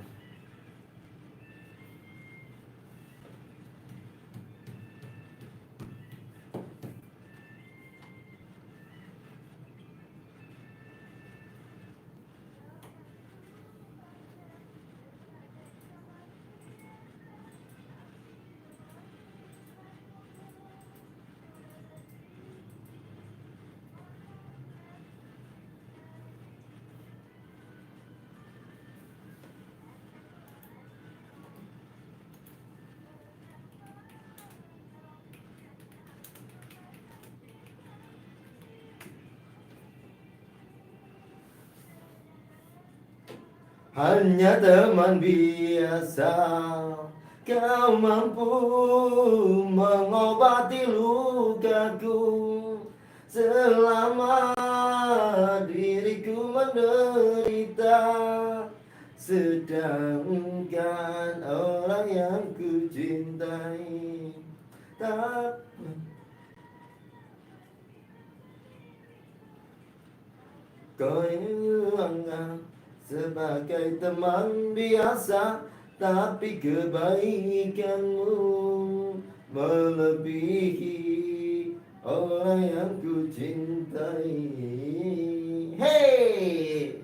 hanya teman biasa. Kau mampu mengobati lukaku selama diriku menderita. Sedangkan orang yang ku cintai tak. Kau anggap sebagai teman biasa, tapi kebaikanmu melebihi orang yang ku cintai. Hey,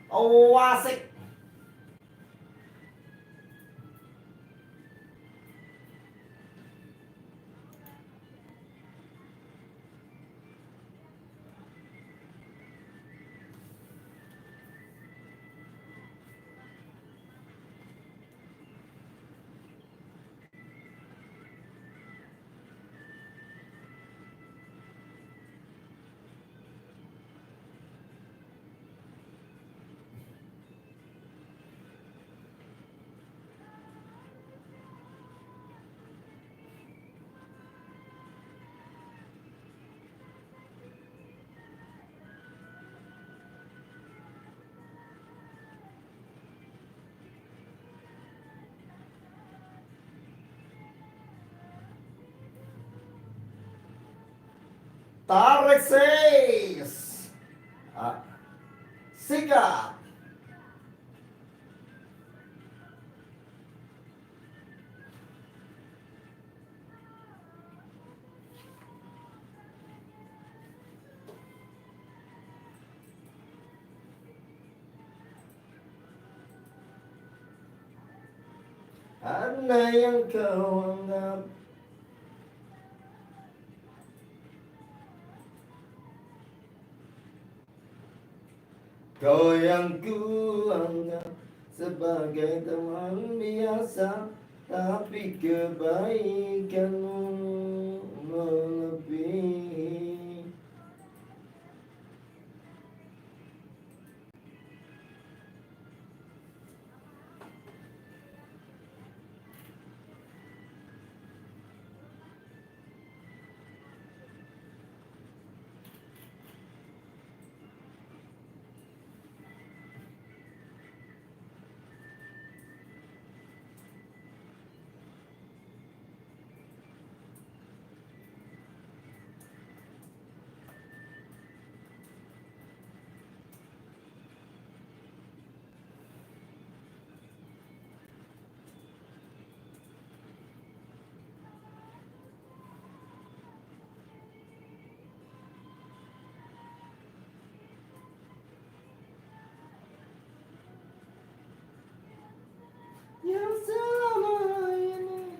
oh asik. Tarik sis. Sikap. Ada yang kau anggap kau yang ku anggap sebagai teman biasa, tapi kebaikanmu melebihi. Yang selama ini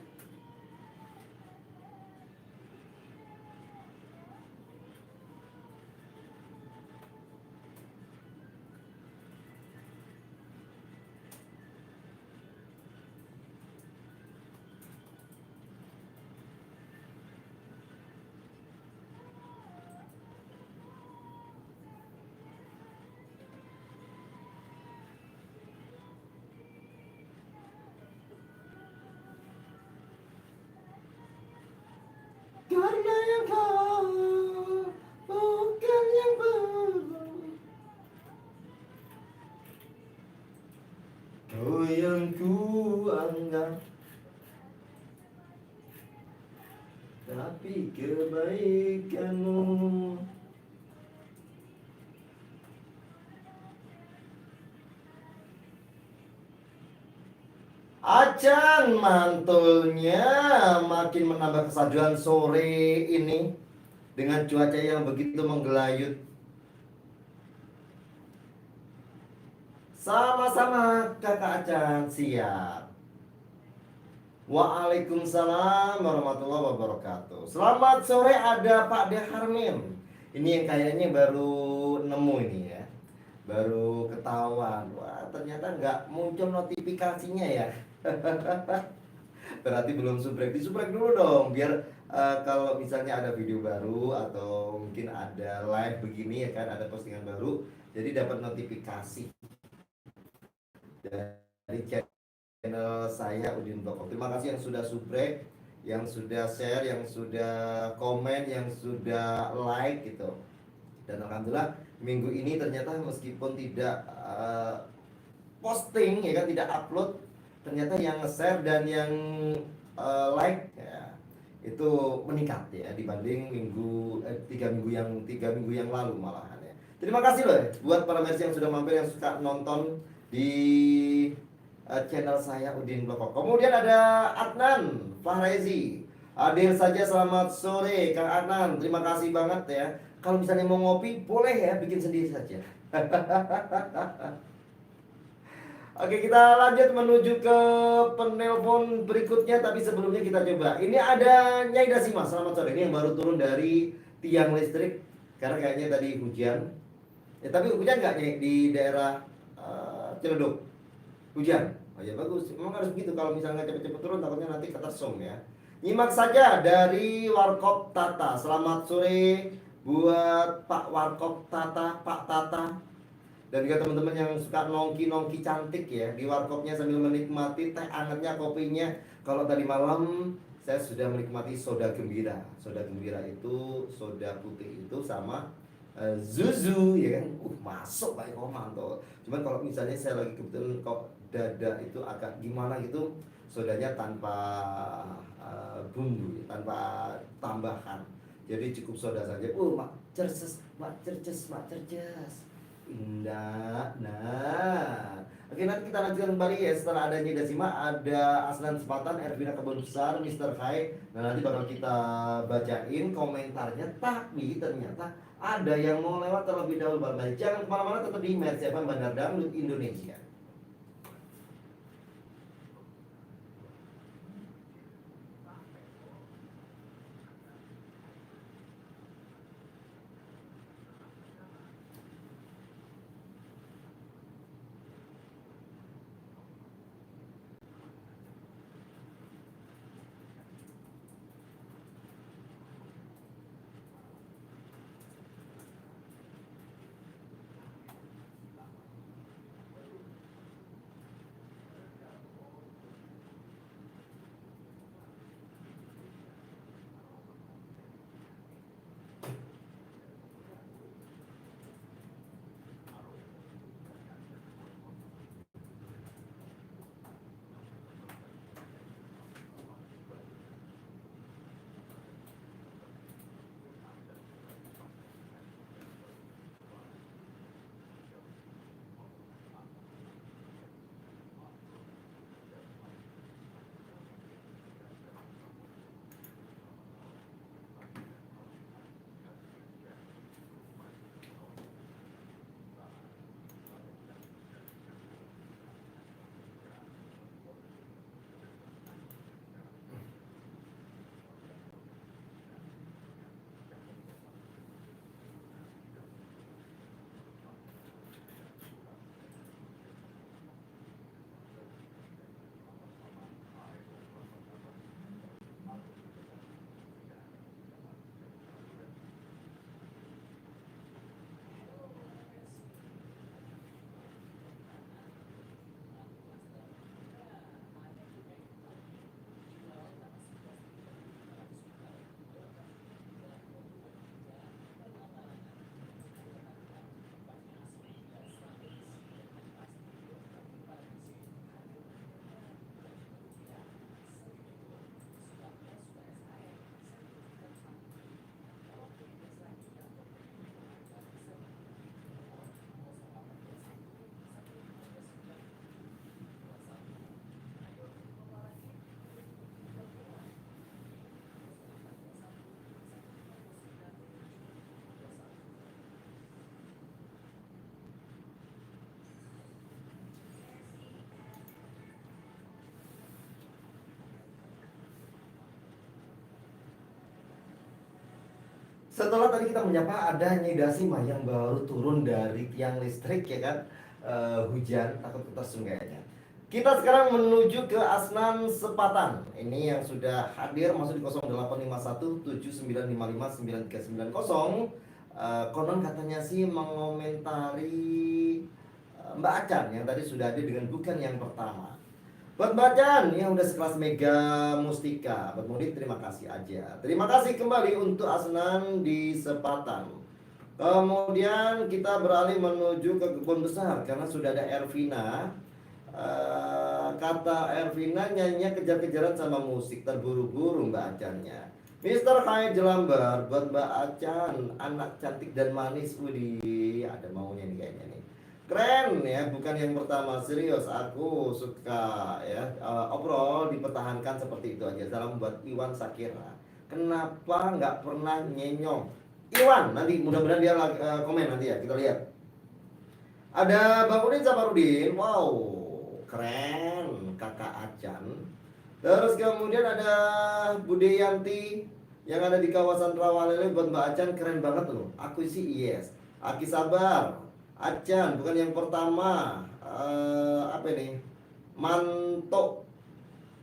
karena yang kau bukan yang perlu. Kau yang ku anggap, tapi kebaikanmu Acan mantulnya makin menambah kesaduan sore ini dengan cuaca yang begitu menggelayut. Sama-sama kakak Acan, siap. Waalaikumsalam warahmatullahi wabarakatuh. Selamat sore, ada Pak Deharmin. Ini yang kayaknya baru nemu ini ya, baru ketahuan. Wah, ternyata nggak muncul notifikasinya ya. Berarti belum subrek. Disubrek dulu dong, biar kalau misalnya ada video baru atau mungkin ada live begini ya kan, ada postingan baru, Jadi dapat notifikasi dari channel saya Udin Blog. Terima kasih yang sudah subrek, yang sudah share, yang sudah komen, yang sudah like gitu. Dan alhamdulillah minggu ini ternyata meskipun tidak posting ya kan, tidak upload, ternyata yang share dan yang like ya, itu meningkat ya dibanding tiga minggu yang lalu malahan ya. Terima kasih loh buat para mercy yang sudah mampir, yang suka nonton di channel saya Udin Blog. Kemudian ada Adnan Fahrezi, hadir saja, selamat sore Kang Adnan, terima kasih banget ya. Kalau misalnya mau ngopi boleh ya, bikin sendiri saja. Oke, kita lanjut menuju ke penelpon berikutnya, tapi sebelumnya kita coba. Ini ada Nyai Dasima, selamat sore. Ini yang baru turun dari tiang listrik karena kayaknya tadi hujan. Ya, tapi hujan nggak Nyai di daerah Ciledug? Hujan. Oh ya bagus. Memang harus begitu, kalau misalnya cepet-cepet turun takutnya nanti ketersum ya. Nyimak saja dari Warkop Tata. Selamat sore buat Pak Warkop Tata, Pak Tata. Dan juga teman-teman yang suka nongki-nongki cantik ya di warkopnya sambil menikmati teh angetnya, kopinya. Kalau tadi malam saya sudah menikmati soda gembira. Soda gembira itu soda putih itu sama zuzu ya kan. Masuk baik mantap. Cuman kalau misalnya saya lagi kebetulan kok dada itu agak gimana gitu, sodanya tanpa bumbu, tanpa tambahan. Jadi cukup soda saja. Mak cerces, mak cerces, mak cerces. Indah. Nah, oke, nanti kita lanjutkan kembali ya. Setelah ada Nyai Dasima, ada Aslan Sepatan, Ervina Kebun Besar, Mr. Kai. Nah, nanti bakal kita bacain komentarnya. Tapi ternyata ada yang mau lewat terlebih dahulu. Bang, jangan kemana-mana, tetap di Mercy FM Bandar Dangdut Indonesia. Setelah tadi kita menyapa ada Nyai Dasima yang baru turun dari tiang listrik ya kan, hujan takut ketersung kayaknya. Kita sekarang menuju ke Asnan Sepatan. Ini yang sudah hadir masuk di 0851 7955 9390. Konon katanya sih mengomentari Mbak Acan yang tadi sudah ada dengan bukan yang pertama. Buat Mbak Acan yang udah sekelas Mega Mustika, buat Murid terima kasih aja. Terima kasih kembali untuk Asnan di Sepatan. Kemudian kita beralih menuju ke Kebun Besar karena sudah ada Ervina. Kata Ervina nyanyinya kejar-kejaran sama musik, terburu-buru Mbak Acannya. Mister Hai Jelambar buat Mbak Acan, anak cantik dan manis. Widih, ada maunya nih kayaknya nih. Keren ya, bukan yang pertama. Serius, aku suka ya. Overall dipertahankan seperti itu aja. Salam buat Iwan Sakira. Kenapa nggak pernah nyenyong? Iwan, nanti mudah-mudahan dia komen nanti ya, kita lihat. Ada Bang Udin Saparudin, wow, keren, kakak Acan. Terus kemudian ada Bude Yanti yang ada di kawasan Rawalele buat Mbak Acan, keren banget loh. Aku sih yes. Aki Sabar, Acan bukan yang pertama. Apa nih? Mantok.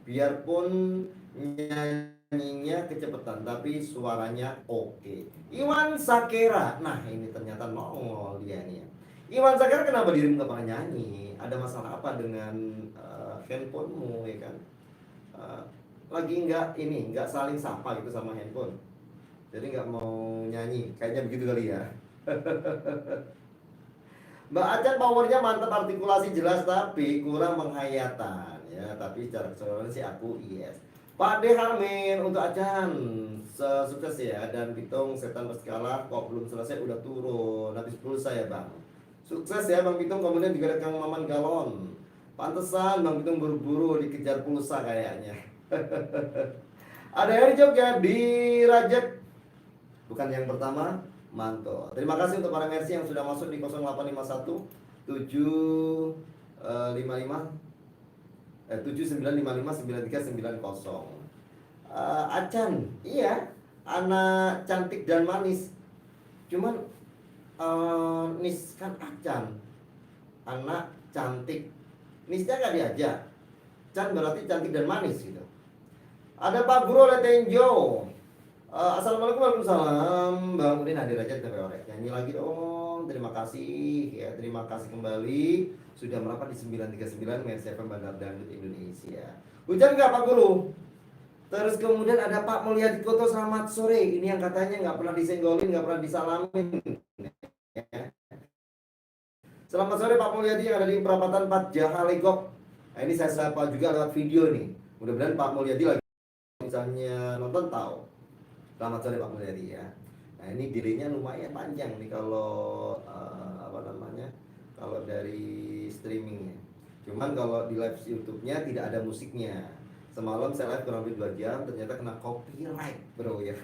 Biarpun nyanyinya kecepatan tapi suaranya oke. Iwan Sakera. Nah, ini ternyata nongol dia nih ya. Iwan Sakera, kenapa dirimu gak pernah nyanyi? Ada masalah apa dengan handphonemu ya kan? Lagi nggak saling sapa gitu sama handphone, jadi nggak mau nyanyi, kayaknya begitu kali ya. Mbak Acan powernya mantap, artikulasi jelas tapi kurang penghayatan ya, tapi secara keseluruhan sih aku yes. Pak De Harmin untuk Acan sukses ya, dan Pitung setan berskala kok belum selesai udah turun habis pulsa ya Bang. Sukses ya Bang Pitung. Kemudian juga ada Kang Maman Galon. Pantesan Bang Pitung buru-buru dikejar pulsa kayaknya. Ada yang Jogja di Rajak, bukan yang pertama, mantul. Terima kasih untuk para merci yang sudah masuk di 0851 7955 9390. Acan, iya, anak cantik dan manis. Cuman Nis kan Acan, anak cantik. Nisnya gak diajak. Can berarti cantik dan manis gitu. Ada Pak Bro Letenjo. Assalamualaikum warahmatullahi wabarakatuh. Bang Udin hadir aja di orek. Nyanyi lagi dong. Terima kasih ya, terima kasih kembali sudah merapat di 939 Mercy FM Bandar Dangdut Indonesia. Hujan nggak Pak Guru? Terus kemudian ada Pak Mulyadi Koto, selamat sore. Ini yang katanya nggak pernah disenggolin, nggak pernah disalamin. Selamat sore Pak Mulyadi yang ada di perapatan 4 Jahalegok. Nah, ini saya sapa juga lewat video nih. Mudah-mudahan Pak Mulyadi lagi misalnya nonton tahu. Selamat sore Pak Mulyadi ya. Nah, ini delaynya lumayan panjang nih kalau kalau dari streamingnya. Cuman kalau di live YouTube-nya tidak ada musiknya. Semalam saya live kurang lebih 2 jam, ternyata kena copyright bro ya.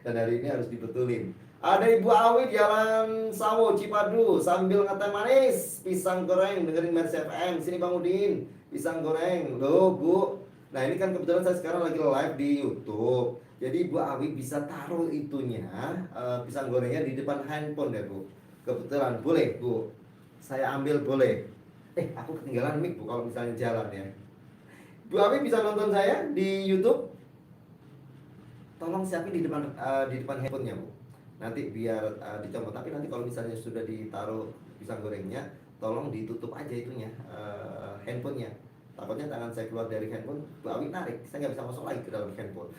Dan hari ini harus dibetulin. Ada Ibu Awi di Jalan Sawo Cipadu sambil ngeteh manis pisang goreng dengerin Mercy FM. Sini Bang Udin, pisang goreng loh Bu. Nah ini kan kebetulan saya sekarang lagi live di YouTube. Jadi Bu Awi bisa taruh itunya pisang gorengnya di depan handphone deh Bu. Kebetulan boleh Bu, saya ambil boleh. Aku ketinggalan mic Bu kalau misalnya jalan ya. Bu Awi bisa nonton saya di YouTube. Tolong siapin di depan handphonenya Bu. Nanti biar dicomot. Tapi nanti kalau misalnya sudah ditaruh pisang gorengnya, tolong ditutup aja itunya handphonenya. Takutnya tangan saya keluar dari handphone, Bu Awi narik, saya nggak bisa masuk lagi ke dalam handphone.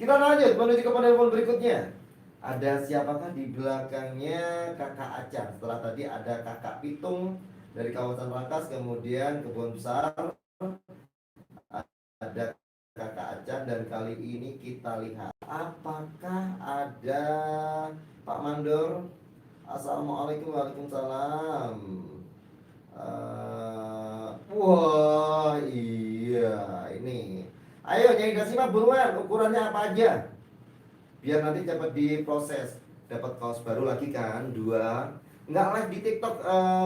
Kita lanjut menuju ke penelpon berikutnya. Ada siapakah di belakangnya Kakak Acan? Setelah tadi ada Kakak Pitung dari kawasan Rangkas, kemudian Kebun Besar, ada Kakak Acan, dan kali ini kita lihat apakah ada Pak Mandor. Assalamualaikum, waalaikumsalam. Wah iya ini. Ayo Nyai Dasima buruan, ukurannya apa aja biar nanti cepat diproses. Dapat kaos baru lagi kan, 2. Nggak live di TikTok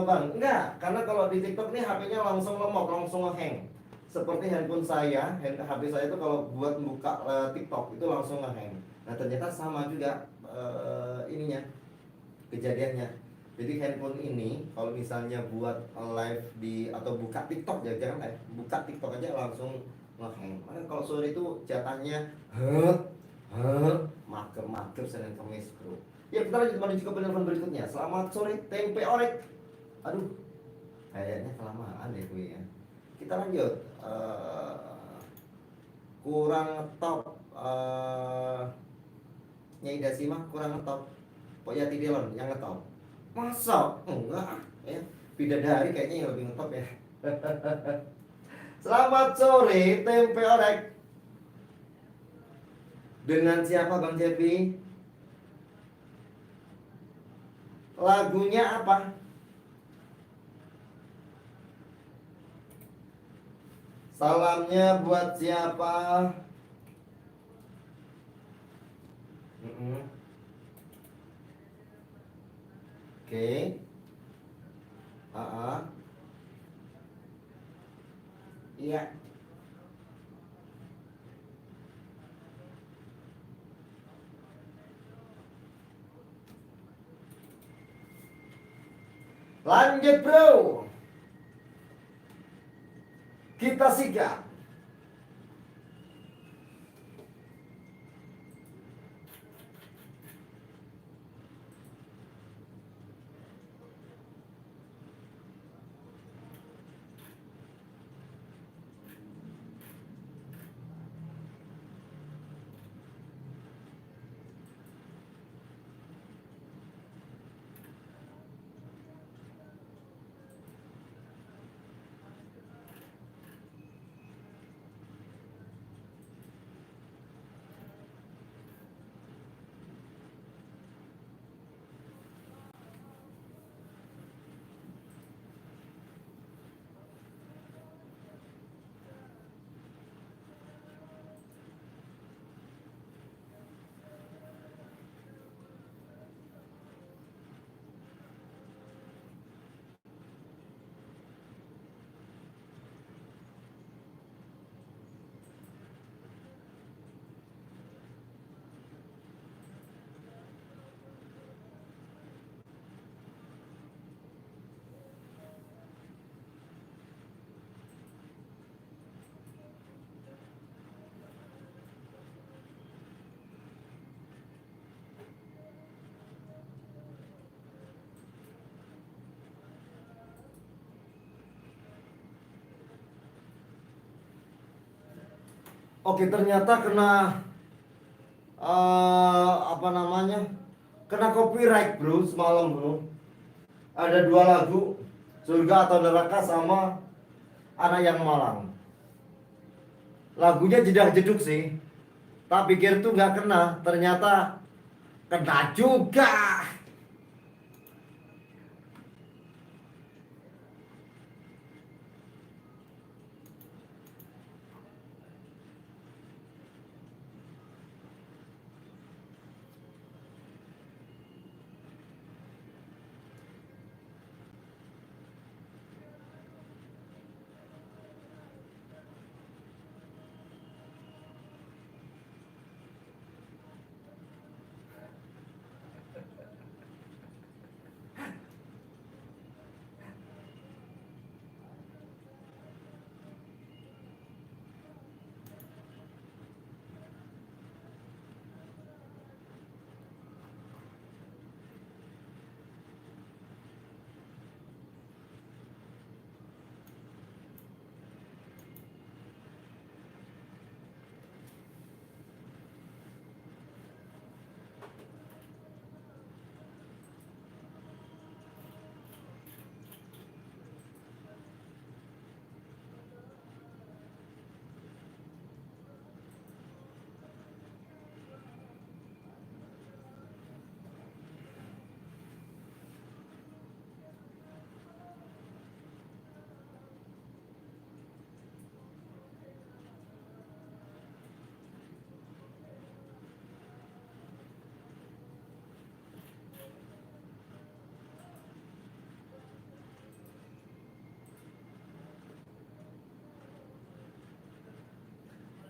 Bang, nggak. Karena kalau di TikTok nih HP-nya langsung lemot, langsung nge-hang. Seperti handphone saya, HP saya itu kalau buat buka TikTok itu langsung nge-hang. Nah ternyata sama juga ininya, kejadiannya. Jadi handphone ini kalau misalnya buat live di atau buka TikTok ya, jangan live, buka TikTok aja langsung nge-hang. Makanya kalau sore itu jatahnya Mager Senin Kamis bro. Ya kita lanjut menuju ke penelpon berikutnya. Selamat sore tempe orek. Aduh, kayaknya kelamaan deh gue ya. Kita lanjut. Kurang top. Nyai Dasima kurang ngetop. Pokoknya Tidelon yang ngetop. Masa? Enggak ya. Bidadari kayaknya yang lebih ngetop ya. Selamat sore tempe orek. Dengan siapa Bang Cepi? Lagunya apa? Salamnya buat siapa? Oke. Iya. Lanjut bro. Kita sikat. Oke, ternyata kena apa namanya? Kena copyright bro semalam bro. Ada 2 lagu, Surga atau Neraka sama Anak yang Malang. Lagunya jedak-jeduk sih. Tak pikir tuh nggak kena, ternyata kena juga.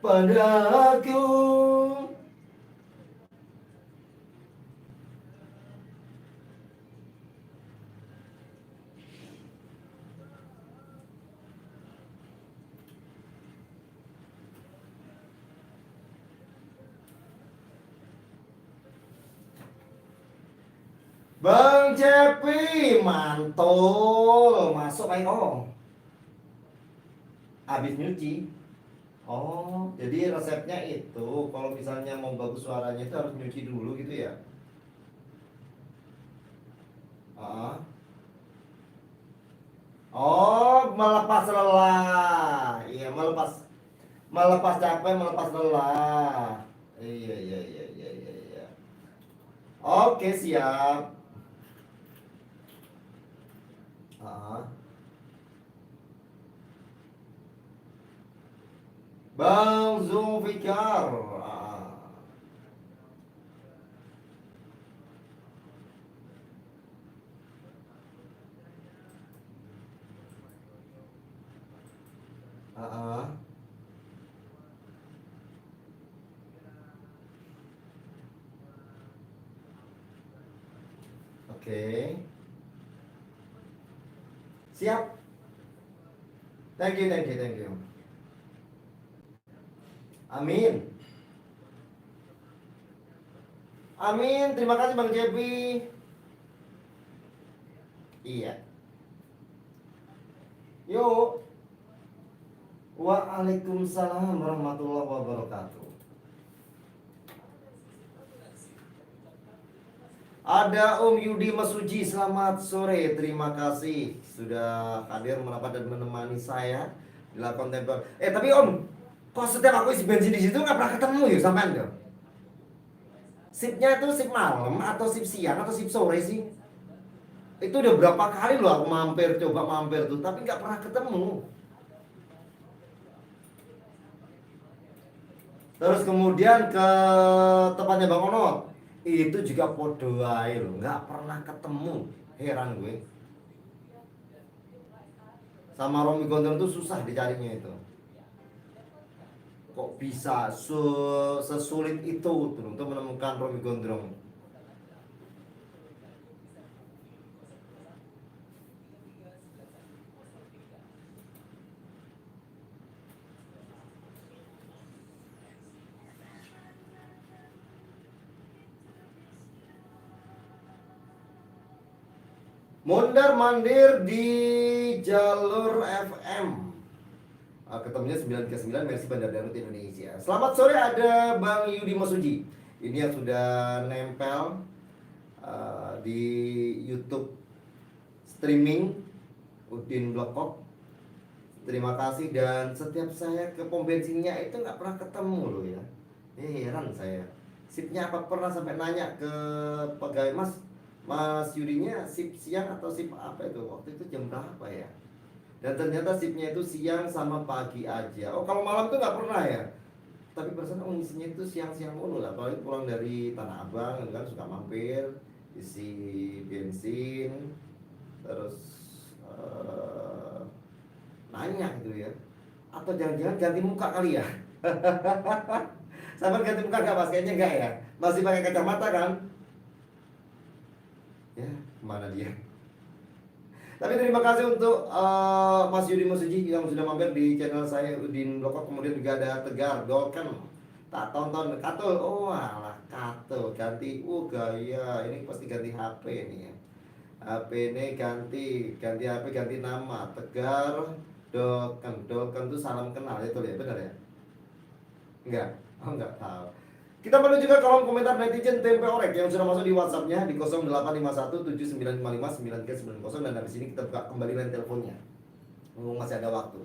Padaku Bang Cepi, mantul. Masuk Pak Eko. Habis nyuci. Oh, jadi resepnya itu kalau misalnya mau bagus suaranya itu harus nyuci dulu gitu ya? Ah. Oh, melepas lelah. Iya, melepas capek, melepas lelah. Iya, iya, iya, iya, iya, iya. Oke, siap. Ah. Bang Zulfikar. Ah. Ah. Oke. Siap. Thank you, thank you, thank you. Amin. Amin, terima kasih Bang Jebi. Iya. Yuk. Waalaikumsalam warahmatullahi wabarakatuh. Ada Om Yudi Masuji, selamat sore. Terima kasih sudah hadir merapat dan menemani saya di konten. Tapi Om, kok setiap aku isi bensin di situ nggak pernah ketemu ya sampean ya? Sipnya itu sip malam atau sip siang atau sip sore sih? Itu udah berapa kali loh aku coba mampir tuh, tapi nggak pernah ketemu. Terus kemudian ke tempatnya Bang Onot, itu juga podo ae loh, nggak pernah ketemu. Heran gue. Sama Romi Gondrong tuh susah dicarinya itu. Kok bisa sesulit itu tuh untuk menemukan Romi Gondrong? Mondar mandir di jalur FM. Ketemunya 9 ke 9 versi Bandar Danut Indonesia. Selamat sore, ada Bang Yudi Masuji. Ini yang sudah nempel di YouTube streaming Udin Blokok. Terima kasih, dan setiap saya ke pom bensinnya itu nggak pernah ketemu loh ya. Heran saya. Sipnya apa pernah sampai nanya ke pegawai, Mas Yudinya sip siang atau sip apa itu? Waktu itu jam berapa ya? Dan ternyata sipnya itu siang sama pagi aja. Oh, kalau malam tuh nggak pernah ya? Tapi perasaan ngisinya itu siang-siang mulu lah. Apalagi pulang dari Tanah Abang kan suka mampir, isi bensin, terus nanya gitu ya. Atau jangan-jangan ganti muka kali ya? Sama ganti muka nggak Mas? Kayaknya enggak ya? Masih pakai kacamata kan? Ya, kemana dia? Tapi terima kasih untuk Mas Yudi Musuji yang sudah mampir di channel saya Udin Blokok. Kemudian juga ada Tegar Dolken, tak tonton Katul. Oh alah, Katul ganti gaya. Ini pasti ganti HP nih ya. HP ini ganti HP, ganti nama. Tegar Dolken tuh salam kenal itu ya, benar ya? Enggak? Oh enggak tahu. Kita menuju ke kolom komentar netizen tempe orek yang sudah masuk di WhatsApp-nya di 08517955 dan habis ini kita buka kembali line teleponnya. Mumpung masih ada waktu.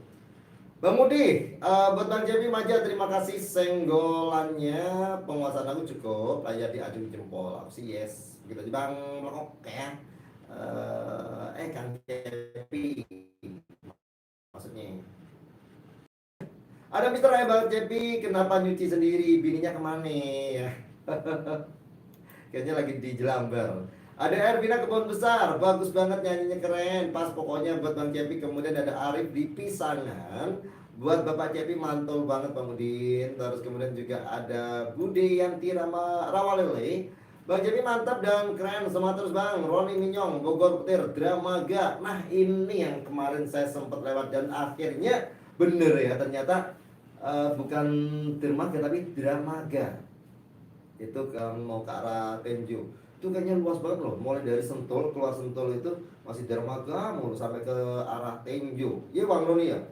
Bang Mudi, buat Bang Jebi Maja, terima kasih senggolannya. Penguasaan aku cukup, layak diadu jempol. Aku sih yes. Begitu aja Bang Blokok ya. Kang Jebi maksudnya. Ada Mr. Bang Cepi, kenapa nyuci sendiri? Bininya kemana ya? Kayaknya lagi di Jelambar. Ada Ervina Kebun Besar, bagus banget nyanyinya, keren. Pas pokoknya buat Bang Cepi. Kemudian ada Arif di Pisangan, buat Bapak Cepi, mantul banget Bang Udin. Terus kemudian juga ada Bude Yanti Rawalele. Bang Cepi mantap dan keren, semangat terus Bang. Roni Minyong, Bogor Petir, Dramaga. Nah ini yang kemarin saya sempat lewat dan akhirnya bener ya, ternyata bukan Dermaga tapi Dramaga. Itu mau ke arah Tenjo. Itu kayaknya luas banget loh, mulai dari Sentul, keluar Sentul itu masih dermaga mulu sampai ke arah Tenjo. Iya Bang Roni ya,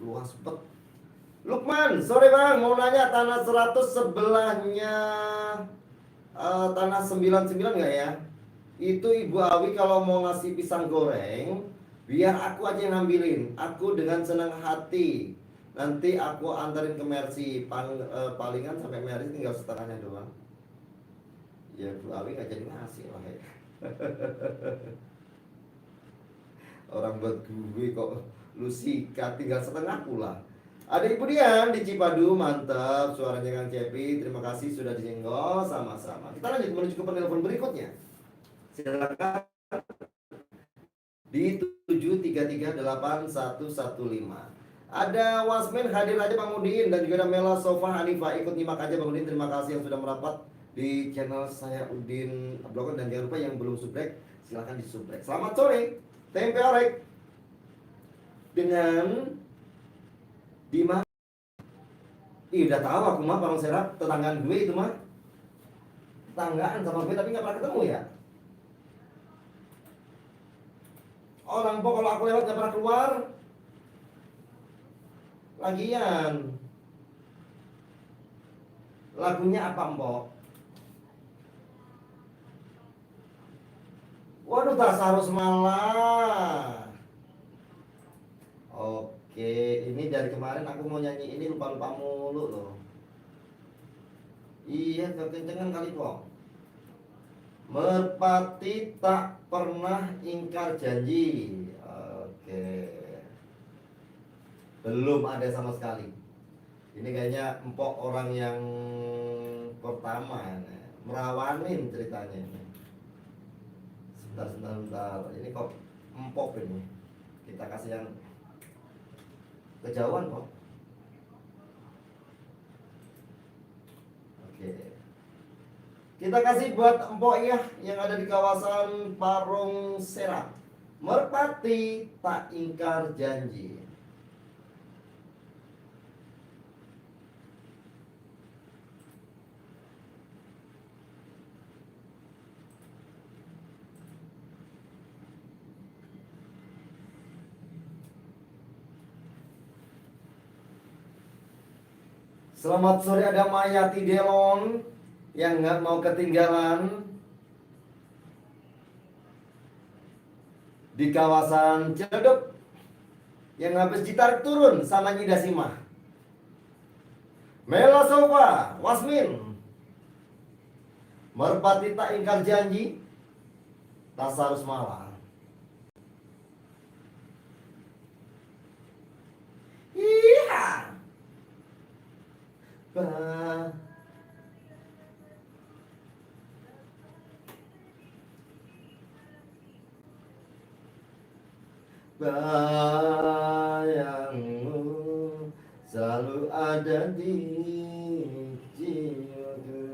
luas banget. Lukman, sore Bang, mau nanya tanah 100 sebelahnya tanah 99 nggak ya? Itu Ibu Awi kalau mau ngasih pisang goreng, biar aku aja yang ngambilin. Aku dengan senang hati. Nanti aku antarin ke Mercy, palingan sampai Mercy tinggal setengahnya doang. Ya Bu Awi gak jadi ngasih lah ya. Orang buat gue kok lu sikat tinggal setengah pula. Ada Ibu Dian di Cipadu, mantap suaranya Kang Cepi. Terima kasih sudah disenggol sama-sama. Kita lanjut menuju ke penelpon berikutnya. Silakan di 7338115. Ada Wasmin hadir aja Bang Udin, dan juga ada Mela Sofa Hanifah ikut nyimak aja Bang Udin. Terima kasih yang sudah merapat di channel saya Udin Blogger, dan jangan lupa yang belum subrek silahkan di subrek. Selamat sore tempe orek dengan di mana? Ih udah tahu aku mah Parang Serap, tetanggaan gue itu mah, tetanggaan sama gue tapi nggak pernah ketemu ya. Orang Mpok kalau aku lewat nggak pernah keluar. Lagian lagunya apa Mpok? Waduh, Tasarus malah. Oke, ini dari kemarin aku mau nyanyi ini lupa-lupa mulu loh. Iya, kekencengan kali kok. Merpati tak pernah ingkar janji. Oke. Belum ada sama sekali. Ini kayaknya Mpok orang yang pertama ya. Merawanin ceritanya. Sebentar. Ini kok empok ini. Kita kasih yang kejauhan kok. Oke. Kita kasih buat empok ya yang ada di kawasan Parung Serap. Merpati tak ingkar janji. Selamat sore, ada Mayati Delon yang nggak mau ketinggalan di kawasan Ciledug, yang habis ditarik turun sama Nyida Simah. Mela Sofa, Wasmin, Merpati tak ingkar janji, Tasarus malah. Iya. Bayangmu selalu ada di jiwaku.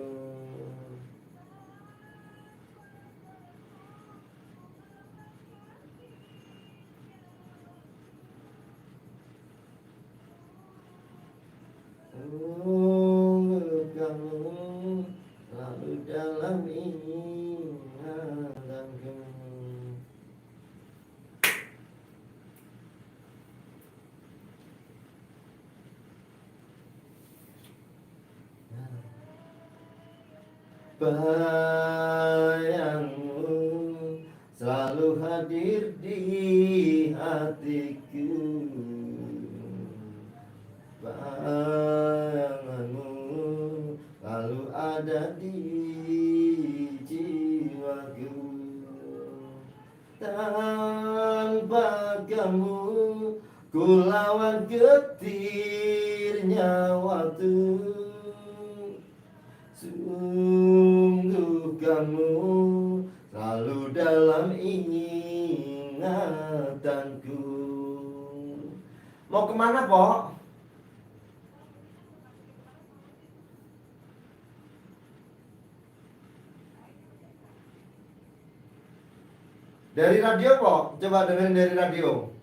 Kamu selalu dalam ingatanku. Bayangmu selalu hadir di hatiku. Bayanganmu selalu ada di jiwaku. Tanpa kamu ku lawan getirnya waktu. Sungguh kamu selalu dalam ingatanku. Mau kemana, Pok? Dari radio, Pok? Coba dengerin dari radio.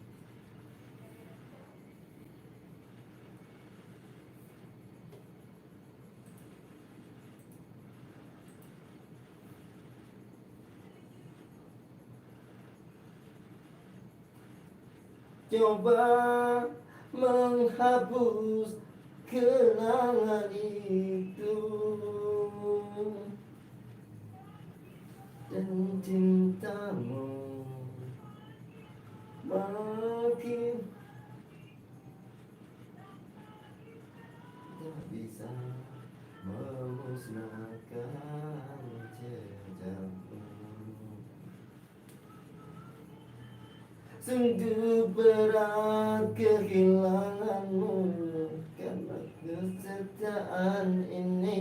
coba menghapus kenangan itu, dan cintamu makin tak bisa memusnahkan jejakmu. Sungguh berat kehilanganmu, karena kesetiaan ini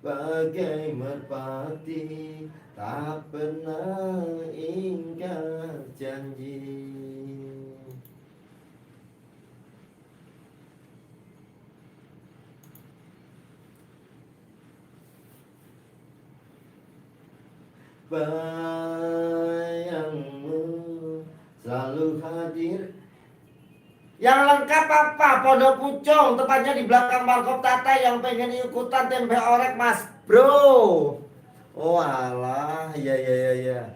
bagai merpati tak pernah ingkar janji. Bayangmu selalu hadir. Yang lengkap apa? Pondok Pucung, tepatnya di belakang Markop Tata. Yang pengen ikutan tempe orek, Mas Bro. Oh alah, iya.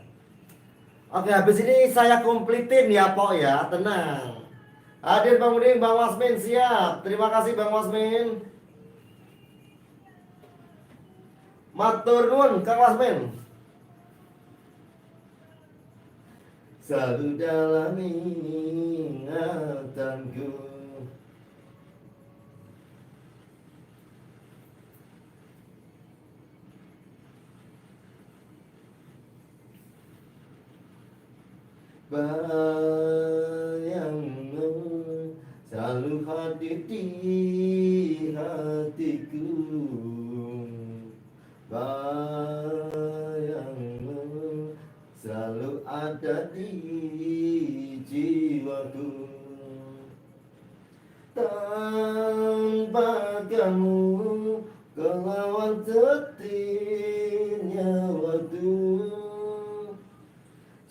Oke, habis ini saya komplitin ya, Pok ya, tenang. Hadir Bang Udin, Bang Wasmin siap. Terima kasih Bang Wasmin. Matur nuwun Kang Wasmin. Selalu dalam ingatanku. Bayangmu selalu hadir di hatiku. Bayangmu selalu ada di jiwaku. Tanpa kamu kelawan detiknya waktu.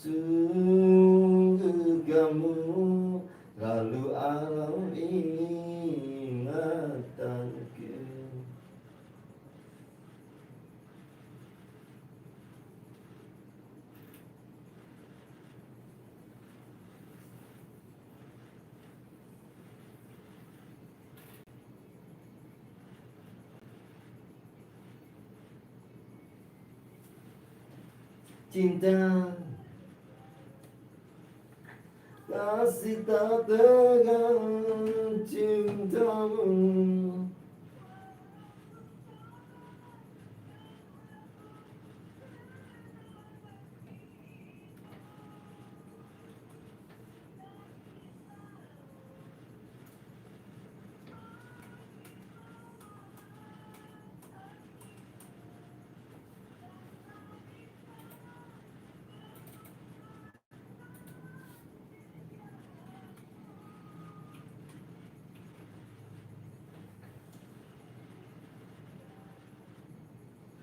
Sungguh kamu lalu alam ingatanku. Cinta kasih tak tegang cintamu.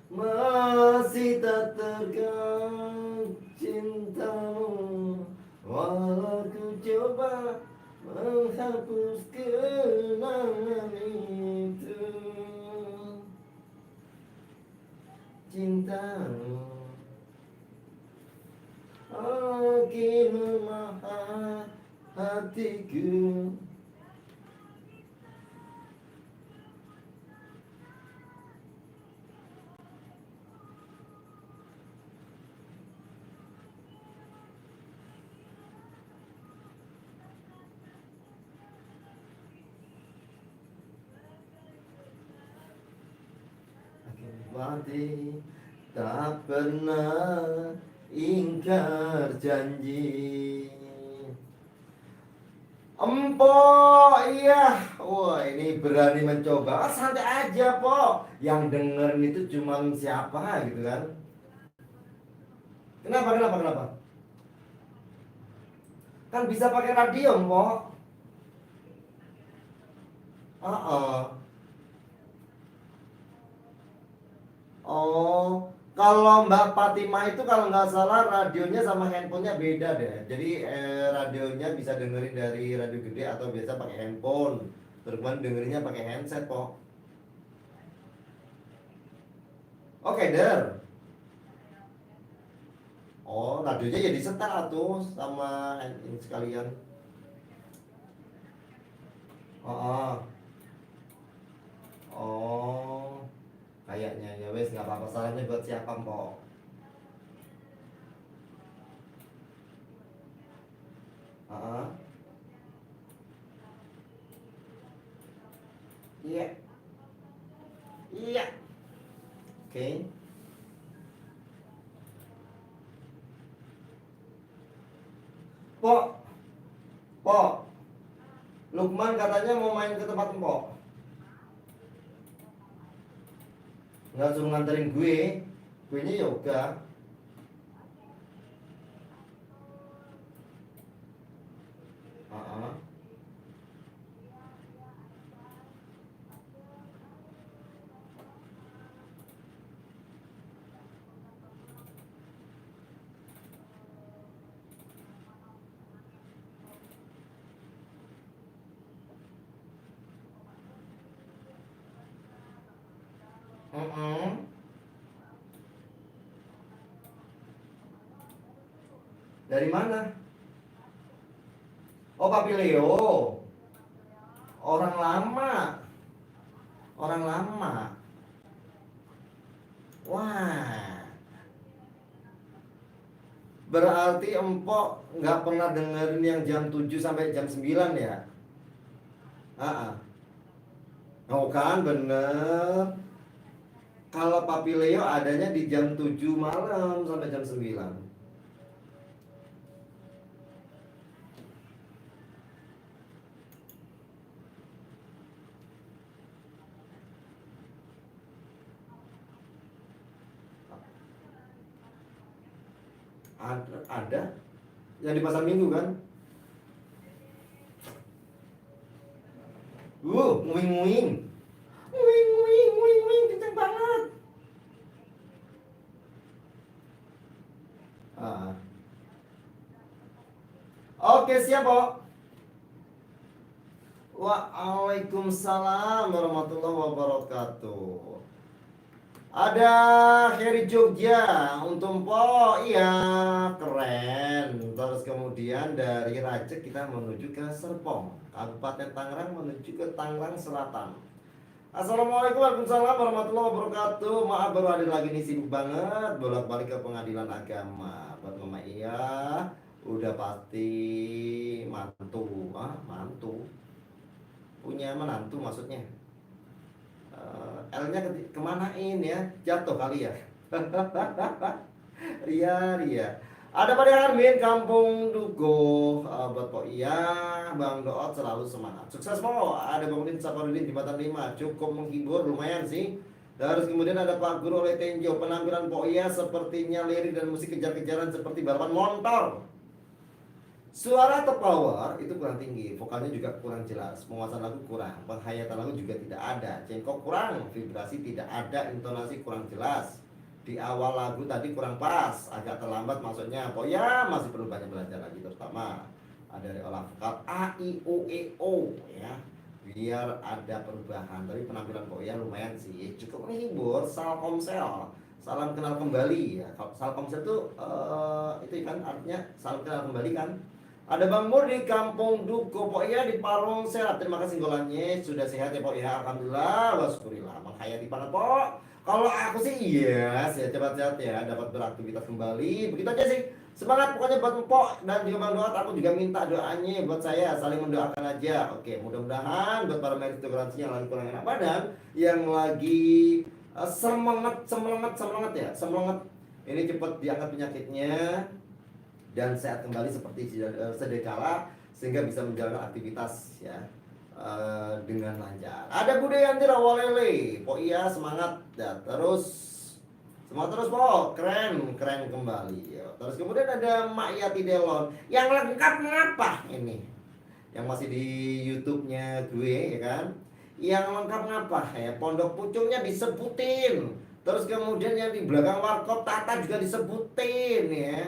Masih tak tegang cintamu, walau ku coba menghapus kenangan itu. Cintamu makin memahami hatiku. Mati tak pernah ingkar janji. Empok, iya. Wah, ini berani mencoba. Santai aja, Pok. Yang dengerin itu cuma siapa gitu kan? Kenapa? Kan bisa pakai radio, Pok. Oh, kalau Mbak Fatimah itu kalau nggak salah radionya sama handphonenya beda deh. Jadi radionya bisa dengerin dari radio gede atau biasa pakai handphone. Terus kemudian dengerinnya pakai handset kok. Oke, Der. Oh, radionya ya disetel tuh sama ini sekalian. Oh, oh, kayaknya ya wes nggak apa-apa. Salamnya buat siapa Mpok? Ah, iya, iya, oke. Pok, Pok, Lukman katanya mau main ke tempat Mpok. Nggak suruh nganterin gue nya yoga. Ah, Dari mana? Oh, Papi Leo. Orang lama. Orang lama. Wah. Berarti Empok nggak pernah dengerin yang jam 7 sampai jam 9 ya? Ah, ah. Oh kan bener. Kalau Papi Leo adanya di jam 7 malam sampai jam 9. Ada yang di pasar Minggu kan? Nguing-nguing. Nguing-nguing kenceng banget. Ah. Oke, siap, Pok. Waalaikumsalam warahmatullahi wabarakatuh. Ada Heri Jogja untuk Mpok, iya keren. Terus kemudian dari Racek kita menuju ke Serpong, Kabupaten Tangerang menuju ke Tangerang Selatan. Assalamualaikum warahmatullahi wabarakatuh. Maaf baru hadir lagi nih, sibuk banget bolak-balik ke pengadilan agama. Buat Mama Iya, udah pasti mantu, mantu punya menantu maksudnya. L-nya kemanain ya? Jatuh kali ya. Ria. Ada pada Armin Kampung Dugo. Buat Pok Iya, Bang Doot selalu semangat. Sukses Pok. Ada Bang Udin Saparudin di Jembatan 5. Cukup menghibur, lumayan sih. Terus kemudian ada Pak Guru oleh Tenjo. Penampilan Pok Iya sepertinya lirik dan musik kejar-kejaran seperti balapan motor. Suara atau power itu kurang tinggi, vokalnya juga kurang jelas, penguasaan lagu kurang, penghayatan lagu juga tidak ada, cengkok kurang, vibrasi tidak ada, intonasi kurang jelas. Di awal lagu tadi kurang pas, agak terlambat maksudnya. Oh ya, masih perlu banyak belajar lagi, terutama ada dari olah vokal A, I, O, E, O ya. Biar ada perubahan. Tapi penampilan Pok Iya lumayan sih, cukup menghibur. Salkomsel, salam kenal kembali ya. Kalau Salkomsel tuh itu kan artinya salam kenal kembali kan. Ada Bang Mur di Kampung Duko, Pok Iya di Parung sehat. Terima kasih golanya, sudah sehat ya Pok Iya. Alhamdulillah, wasyukurillah. Menghayati mana Pok? Kalau aku sih iya, sehat cepat-cepat ya, dapat beraktivitas kembali. Begitu aja sih. Semangat pokoknya buat Mpok dan juga Bang Doat. Aku juga minta doanya buat saya, saling mendoakan aja. Oke, mudah-mudahan buat para meritokrasi yang lagi kurang enak badan, yang lagi semangat ya, semangat ini cepat diangkat penyakitnya dan sehat kembali seperti sedia kala sehingga bisa menjalankan aktivitas ya dengan lancar. Ada Bude Yanti Rawalele, Pok Iya semangat ya, terus semangat terus Pok, keren kembali ya. Terus kemudian ada Mak Yati Delon, yang lengkap ngapa ini? Yang masih di YouTube-nya gue ya kan? Yang lengkap ngapa ya? Pondok Pucungnya disebutin. Terus kemudian yang di belakang Warkop Tata juga disebutin ya.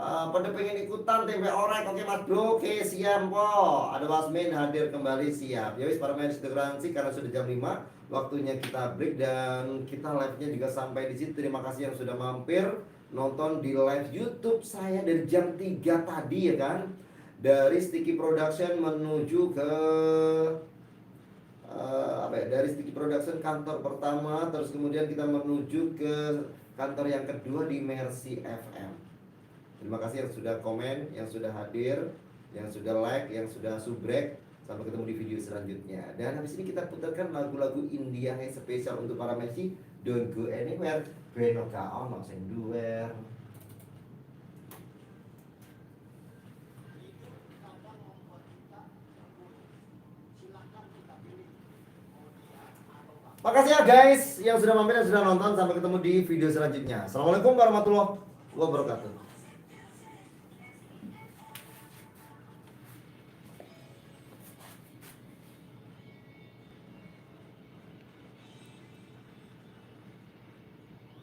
Pada pengen ikutan tempe orek, oke Mas Bro, oke siap po. Ada Wasmin hadir kembali siap. Ya wis para manis toleransi karena sudah jam 5 waktunya kita break dan kita live-nya juga sampai di situ. Terima kasih yang sudah mampir nonton di live YouTube saya dari jam 3 tadi ya kan. Dari Sticky Production menuju ke apa ya, dari Sticky Production kantor pertama, terus kemudian kita menuju ke kantor yang kedua di Mercy FM. Terima kasih yang sudah komen, yang sudah hadir, yang sudah like, yang sudah subrek. Sampai ketemu di video selanjutnya. Dan habis ini kita putarkan lagu-lagu India yang spesial untuk para Mercy. Don't go anywhere, beno ka ono sing duwer. Makasih ya guys yang sudah mampir dan sudah nonton. Sampai ketemu di video selanjutnya. Assalamualaikum warahmatullahi wabarakatuh.